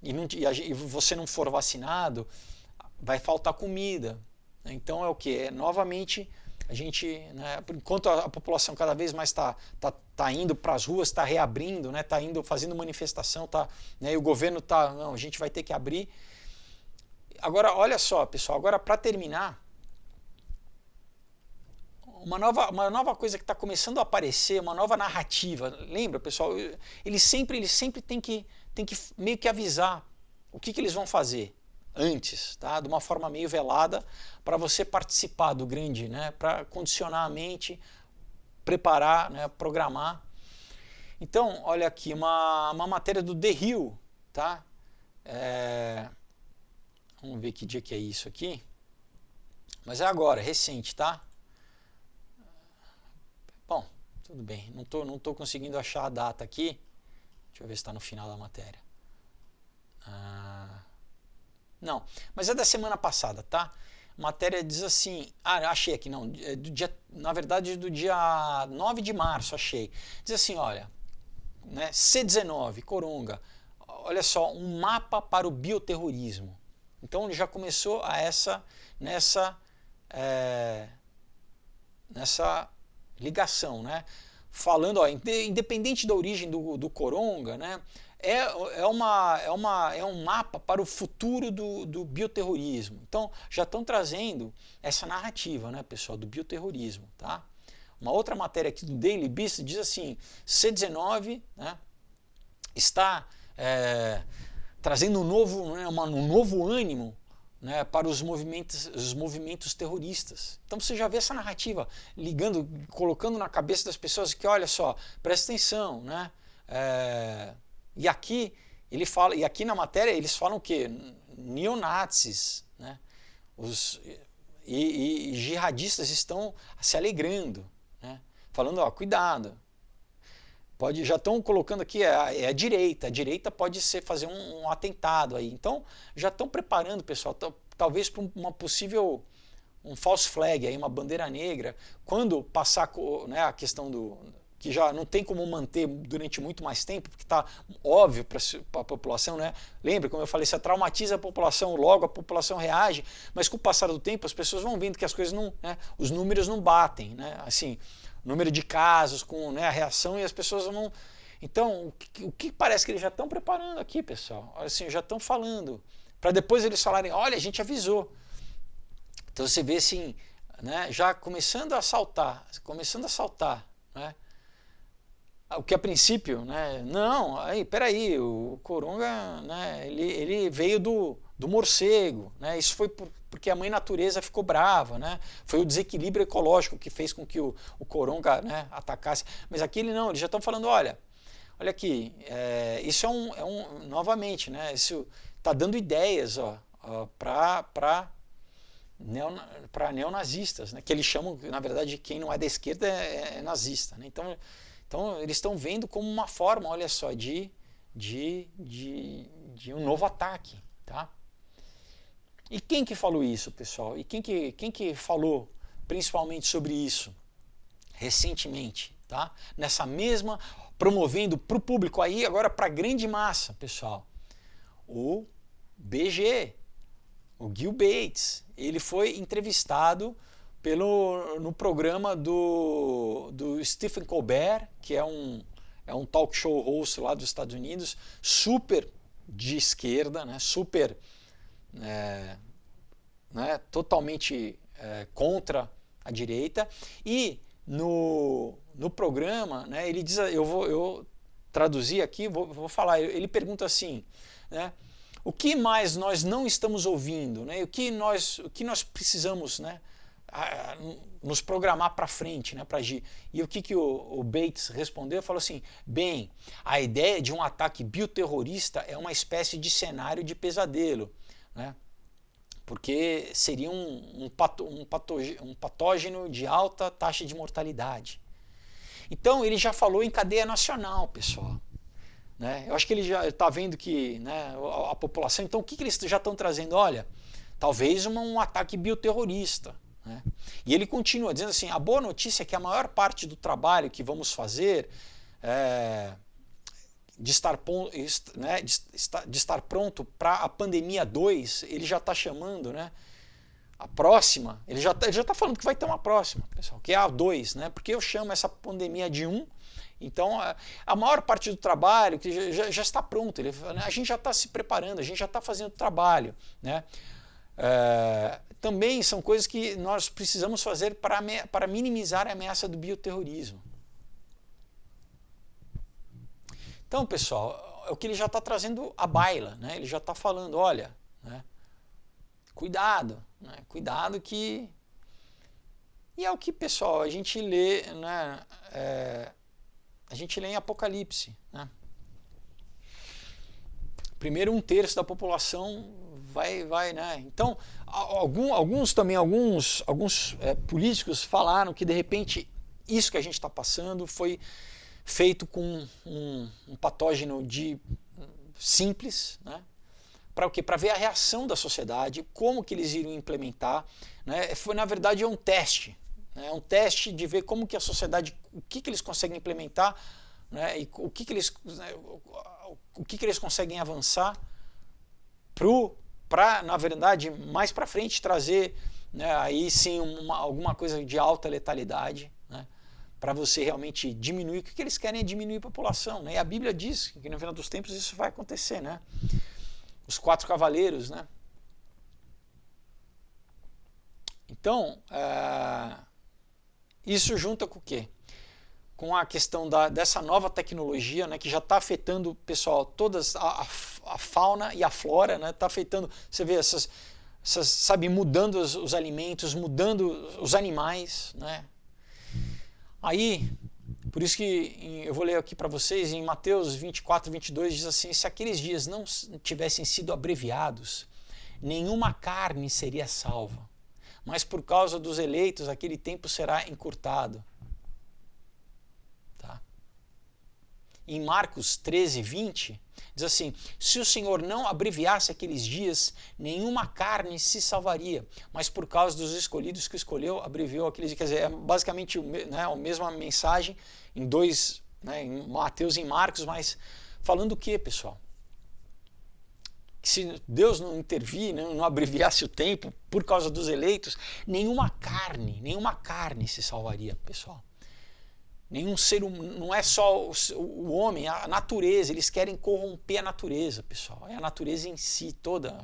e você não for vacinado, vai faltar comida. Então é o que? Novamente a gente, né, enquanto a população cada vez mais tá indo para as ruas, está reabrindo, né, está indo fazendo manifestação, né, e o governo não, a gente vai ter que abrir. Agora, olha só, pessoal, agora para terminar, uma nova coisa que está começando a aparecer, uma nova narrativa. Lembra, pessoal? Eles sempre têm que meio que avisar o que eles vão fazer antes, tá? De uma forma meio velada, para você participar do grande, né? Para condicionar a mente, preparar, né? Programar. Então, olha aqui, uma matéria do The Hill, tá? Vamos ver que dia que é isso aqui. Mas é agora, recente, tá? Bom, tudo bem. Não tô conseguindo achar a data aqui. Deixa eu ver se está no final da matéria. Não, mas é da semana passada, tá? A matéria diz assim... achei aqui, não. É do dia, na verdade, do dia 9 de março, achei. Diz assim, olha... Né, C19, Coronga. Olha só, um mapa para o bioterrorismo. Então ele já começou nessa ligação, né? Falando, ó, independente da origem do Coronga, né? É um mapa para o futuro do bioterrorismo. Então já estão trazendo essa narrativa, né, pessoal, do bioterrorismo, tá? Uma outra matéria aqui do Daily Beast diz assim, C19, né, está trazendo um novo ânimo, né, para os movimentos terroristas. Então você já vê essa narrativa colocando na cabeça das pessoas que, olha só, presta atenção, né? E aqui na matéria eles falam o quê? Neonazis, né? E jihadistas estão se alegrando, né? Falando, ó, cuidado. Já estão colocando aqui a direita pode fazer um atentado aí. Então já estão preparando, pessoal, talvez para uma possível false flag, aí, uma bandeira negra, quando passar, né, a questão que já não tem como manter durante muito mais tempo, porque está óbvio para a população, né? Lembra, como eu falei, você traumatiza a população, logo a população reage, mas com o passar do tempo as pessoas vão vendo que as coisas não, né, os números não batem, né? Assim, número de casos, com, né, a reação, e as pessoas não... Então, o que parece que eles já estão preparando aqui, pessoal? Assim, já estão falando, para depois eles falarem, olha, a gente avisou. Então você vê assim, né, já começando a saltar, né? O que a princípio, né, não, peraí, o Coronga, né, ele veio do morcego, né, isso foi porque a mãe natureza ficou brava, né, foi o desequilíbrio ecológico que fez com que o Coronga, né, atacasse, mas aqui eles já estão falando, olha aqui, isso novamente, né, isso está dando ideias, para neonazistas, né, que eles chamam, na verdade, quem não é da esquerda é nazista, né, então eles estão vendo como uma forma, olha só, de um novo ataque, tá? E quem que falou isso, pessoal? E quem que falou principalmente sobre isso recentemente, tá? Nessa mesma, promovendo para o público aí, agora para a grande massa, pessoal, o BG, o Gil Bates, ele foi entrevistado no programa do Stephen Colbert, que é um talk show host lá dos Estados Unidos, super de esquerda, né, super né, totalmente contra a direita, e no programa, né, ele diz, eu traduzi aqui, vou falar, ele pergunta assim, né, o que mais nós não estamos ouvindo, né, o que nós precisamos, né, nos programar para frente, né, para agir. E o que o Bates respondeu? Falou assim, bem, a ideia de um ataque bioterrorista é uma espécie de cenário de pesadelo, né, porque seria um patógeno de alta taxa de mortalidade. Então ele já falou em cadeia nacional, pessoal. Né? Eu acho que ele já está vendo que, né, a população... Então o que eles já estão trazendo? Olha, talvez um ataque bioterrorista. Né? E ele continua dizendo assim, a boa notícia é que a maior parte do trabalho que vamos fazer de estar pronto para a pandemia 2, ele já está chamando, né, a próxima, ele já tá falando que vai ter uma próxima, pessoal, que é a 2, né, porque eu chamo essa pandemia de 1, então a maior parte do trabalho que já está pronto, a gente já está se preparando, a gente já está fazendo o trabalho, né. Também são coisas que nós precisamos fazer para minimizar a ameaça do bioterrorismo. Então, pessoal, é o que ele já está trazendo à baila, né? Ele já está falando, olha, né, cuidado, né, cuidado que... E é o que, pessoal, a gente lê, né, a gente lê em Apocalipse, né? Primeiro, 1/3 da população vai, né? Então, alguns políticos falaram que de repente isso que a gente está passando foi feito com um patógeno simples, né? Para o quê? Para ver a reação da sociedade, como que eles iriam implementar, né? Foi, na verdade, um teste, né? Um teste de ver como que a sociedade, o que eles conseguem implementar, né? E o que eles conseguem avançar para, na verdade, mais para frente trazer, né, aí sim alguma coisa de alta letalidade, né? Para você realmente diminuir. O que eles querem é diminuir a população, né? E a Bíblia diz que no final dos tempos isso vai acontecer, né? Os 4 cavaleiros, né? Então, isso junta com o quê? Com a questão dessa nova tecnologia, né, que já está afetando, pessoal, todas a fauna e a flora, né? Está afetando, você vê sabe, mudando os alimentos, mudando os animais, né? Aí, por isso que eu vou ler aqui para vocês, em Mateus 24, 22, diz assim: se aqueles dias não tivessem sido abreviados, nenhuma carne seria salva, mas por causa dos eleitos, aquele tempo será encurtado. Tá? Em Marcos 13, 20, diz assim: se o Senhor não abreviasse aqueles dias, nenhuma carne se salvaria, mas por causa dos escolhidos que escolheu, abreviou aqueles dias. Quer dizer, é basicamente, né, a mesma mensagem em dois, né, em Mateus e em Marcos, mas falando o que, pessoal? Que se Deus não intervir, não abreviasse o tempo por causa dos eleitos, nenhuma carne se salvaria, pessoal. Nenhum ser humano, não é só o homem, a natureza, eles querem corromper a natureza, pessoal. É a natureza em si toda,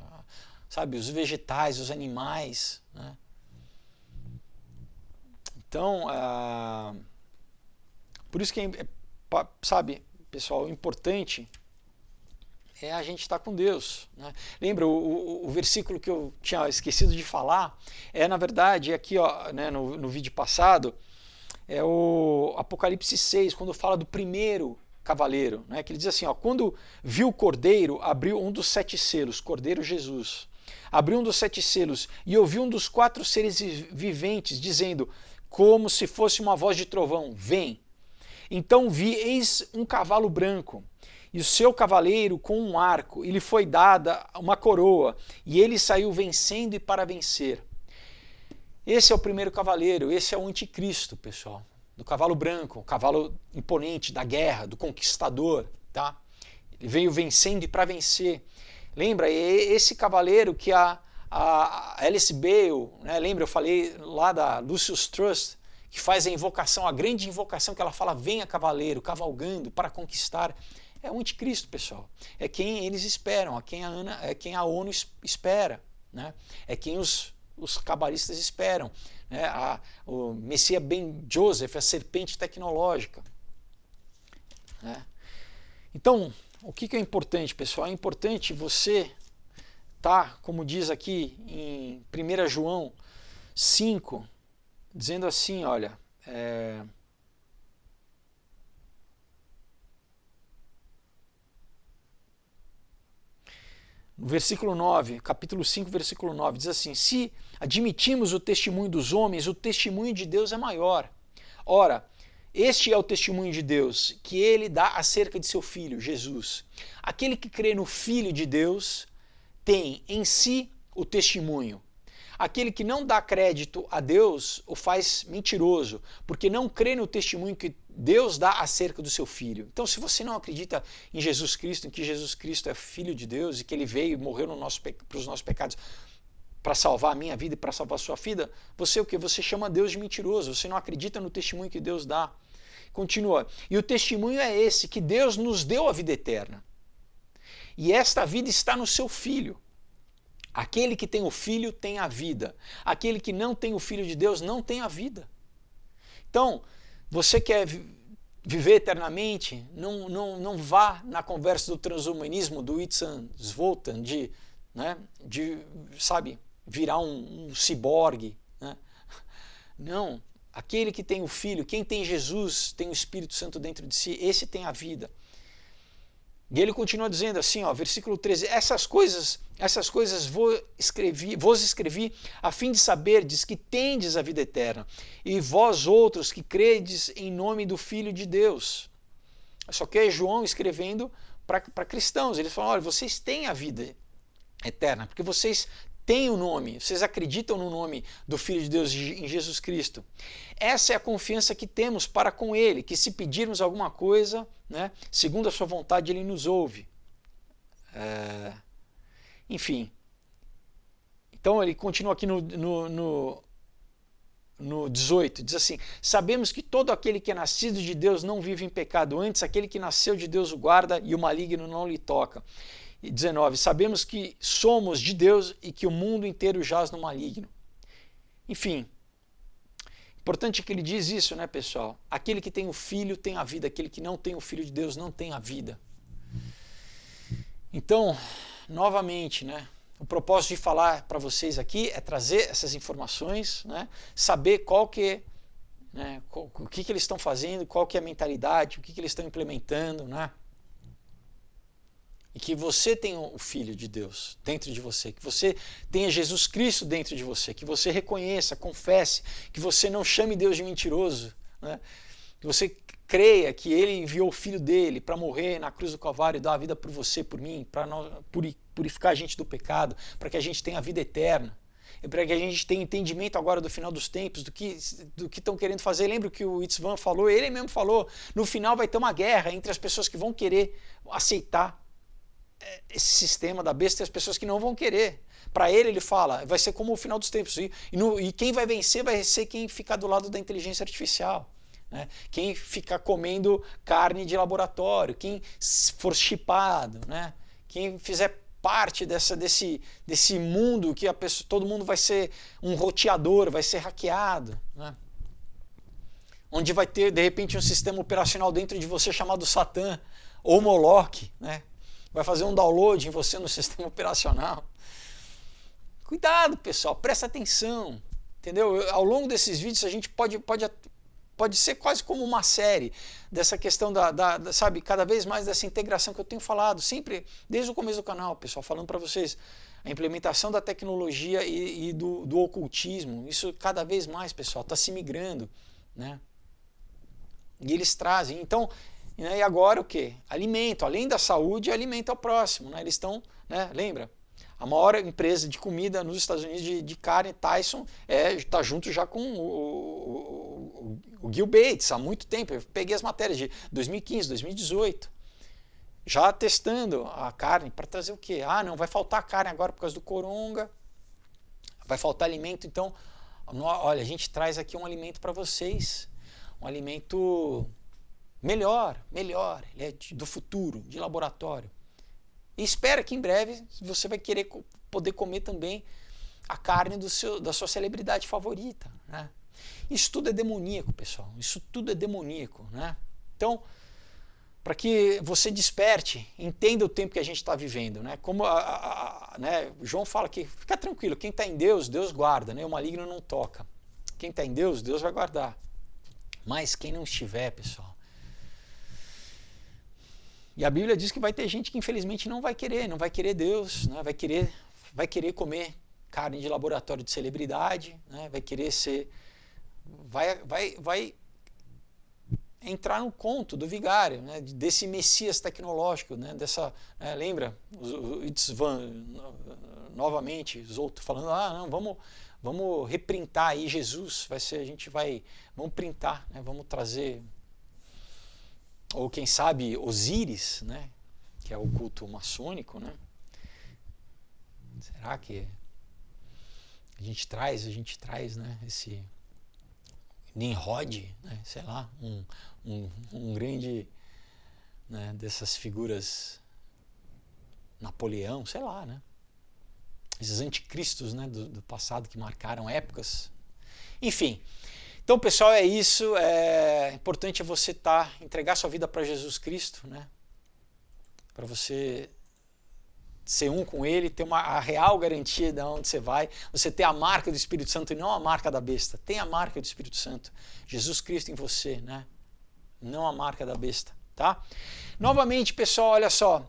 sabe, os vegetais, os animais, né? Então, por isso que, sabe, pessoal, o importante é a gente estar com Deus, né? Lembra o versículo que eu tinha esquecido de falar? Na verdade, aqui, ó, né, no vídeo passado, é o Apocalipse 6, quando fala do primeiro cavaleiro, né, que ele diz assim, ó: quando viu o cordeiro, abriu um dos 7 selos, cordeiro Jesus, abriu um dos 7 selos e ouviu um dos 4 seres viventes dizendo, como se fosse uma voz de trovão, vem. Então vi, eis um cavalo branco, e o seu cavaleiro com um arco, e lhe foi dada uma coroa, e ele saiu vencendo e para vencer. Esse é o primeiro cavaleiro, esse é o anticristo, pessoal, do cavalo branco, o cavalo imponente da guerra, do conquistador, tá? Ele veio vencendo e para vencer. Lembra, é esse cavaleiro que a Alice Bale, né, lembra, eu falei lá da Lucius Trust, que faz a invocação, a grande invocação que ela fala, venha cavaleiro, cavalgando para conquistar. É o anticristo, pessoal. É quem eles esperam, é quem a ONU espera, né? É quem os cabalistas esperam, né? O Messias Ben Joseph, a serpente tecnológica, né? Então, o que é importante, pessoal? É importante você como diz aqui em 1 João 5, dizendo assim, olha, no versículo 9, capítulo 5, versículo 9, diz assim, se admitimos o testemunho dos homens, o testemunho de Deus é maior. Ora, este é o testemunho de Deus, que ele dá acerca de seu Filho, Jesus. Aquele que crê no Filho de Deus tem em si o testemunho. Aquele que não dá crédito a Deus o faz mentiroso, porque não crê no testemunho que Deus dá acerca do seu Filho. Então, se você não acredita em Jesus Cristo, em que Jesus Cristo é Filho de Deus e que ele veio e morreu para os nossos pecados para salvar a minha vida e para salvar a sua vida, você o que? Você chama Deus de mentiroso, você não acredita no testemunho que Deus dá. Continua. E o testemunho é esse, que Deus nos deu a vida eterna. E esta vida está no seu Filho. Aquele que tem o Filho tem a vida. Aquele que não tem o Filho de Deus não tem a vida. Então, você quer viver eternamente? Não vá na conversa do transhumanismo, do Itzan Zvoltan, de sabe, virar um ciborgue, né? Não. Aquele que tem o Filho, quem tem Jesus, tem o Espírito Santo dentro de si, esse tem a vida. E ele continua dizendo assim, ó, versículo 13, essas coisas vos escrevi a fim de saberdes que tendes a vida eterna, e vós outros que credes em nome do Filho de Deus. Só que é João escrevendo para cristãos, ele fala, olha, vocês têm a vida eterna, porque vocês têm o nome, vocês acreditam no nome do Filho de Deus em Jesus Cristo. Essa é a confiança que temos para com Ele, que se pedirmos alguma coisa, né, segundo a sua vontade, Ele nos ouve. Enfim. Então ele continua aqui no 18, diz assim, sabemos que todo aquele que é nascido de Deus não vive em pecado, antes aquele que nasceu de Deus o guarda e o maligno não lhe toca. E 19, sabemos que somos de Deus e que o mundo inteiro jaz no maligno. Enfim, importante que ele diz isso, né, pessoal? Aquele que tem o Filho tem a vida, aquele que não tem o Filho de Deus não tem a vida. Então, novamente, né, o propósito de falar para vocês aqui é trazer essas informações, né, saber qual que, né, o que eles estão fazendo, qual que é a mentalidade, o que eles estão implementando, né? E que você tenha o Filho de Deus dentro de você, que você tenha Jesus Cristo dentro de você, que você reconheça, confesse, que você não chame Deus de mentiroso, né? Que você creia que Ele enviou o Filho dele para morrer na cruz do Calvário e dar a vida por você, por mim, para purificar a gente do pecado, para que a gente tenha a vida eterna, e para que a gente tenha entendimento agora do final dos tempos, do que estão querendo fazer. Lembra o que o Itzvan falou? Ele mesmo falou, no final vai ter uma guerra entre as pessoas que vão querer aceitar esse sistema da besta e as pessoas que não vão querer. Para ele fala, vai ser como o final dos tempos. E quem vai vencer vai ser quem ficar do lado da inteligência artificial, né? Quem ficar comendo carne de laboratório, quem for chipado, né? Quem fizer parte desse mundo que todo mundo vai ser um roteador, vai ser hackeado, né? Onde vai ter, de repente, um sistema operacional dentro de você chamado Satã ou Moloch, né? Vai fazer um download em você no sistema operacional. Cuidado, pessoal, presta atenção, entendeu? Ao longo desses vídeos a gente pode ser quase como uma série dessa questão sabe, cada vez mais dessa integração que eu tenho falado, sempre, desde o começo do canal, pessoal, falando para vocês, a implementação da tecnologia e do ocultismo, isso cada vez mais, pessoal, está se migrando, né? E eles trazem, então, e agora o que? Alimento, além da saúde, alimento ao próximo, né? Eles estão, né? Lembra? A maior empresa de comida nos Estados Unidos de carne, Tyson, está junto já com o Gil Bates há muito tempo. Eu peguei as matérias de 2015, 2018, já testando a carne para trazer o quê? Ah, não vai faltar carne agora por causa do coronga, vai faltar alimento, então, olha, a gente traz aqui um alimento para vocês, um alimento melhor, ele é do futuro, de laboratório. E espera que em breve você vai querer poder comer também a carne da sua celebridade favorita, né? Isso tudo é demoníaco, pessoal. Isso tudo é demoníaco, né? Então, para que você desperte, entenda o tempo que a gente está vivendo, né? Como né, João fala que fica tranquilo, quem está em Deus, Deus guarda, né? O maligno não toca. Quem está em Deus, Deus vai guardar. Mas quem não estiver, pessoal, e a Bíblia diz que vai ter gente que infelizmente não vai querer Deus, né? vai querer comer carne de laboratório de celebridade, né? Vai querer ser, vai entrar no conto do vigário, né? Desse Messias tecnológico, né? Lembra o Itzvan novamente, os outros falando, não, vamos reprintar aí Jesus, vamos printar, né? Vamos trazer, ou quem sabe Osíris, né, que é o culto maçônico, né? Será que a gente traz, né, esse Nimrod, né, sei lá, um grande, né, dessas figuras, Napoleão, sei lá, né? Esses anticristos, né, do passado que marcaram épocas. Enfim. Então, pessoal, é isso. É importante você entregar sua vida para Jesus Cristo, né? Para você ser um com Ele, ter a real garantia de onde você vai, você ter a marca do Espírito Santo e não a marca da besta. Tem a marca do Espírito Santo, Jesus Cristo em você, né? Não a marca da besta, tá? Novamente, pessoal, olha só.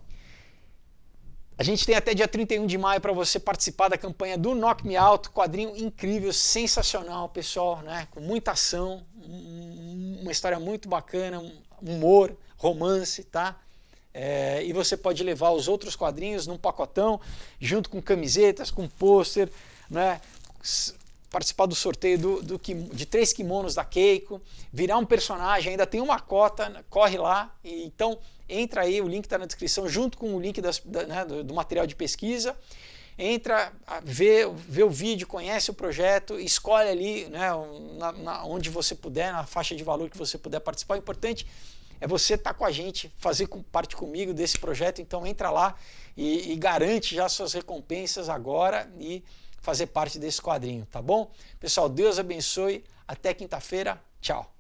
A gente tem até dia 31 de maio para você participar da campanha do Knock Me Out, quadrinho incrível, sensacional, pessoal, né? Com muita ação, uma história muito bacana, humor, romance, tá? E você pode levar os outros quadrinhos num pacotão, junto com camisetas, com pôster, né? Participar do sorteio de 3 kimonos da Keiko, virar um personagem, ainda tem uma cota, corre lá, e então entra aí, o link está na descrição, junto com o link né, do material de pesquisa, entra, vê o vídeo, conhece o projeto, escolhe ali, né, onde você puder, na faixa de valor que você puder participar. O importante é você estar com a gente, fazer parte comigo desse projeto, então entra lá e garante já suas recompensas agora e fazer parte desse quadrinho, tá bom? Pessoal, Deus abençoe, até quinta-feira, tchau!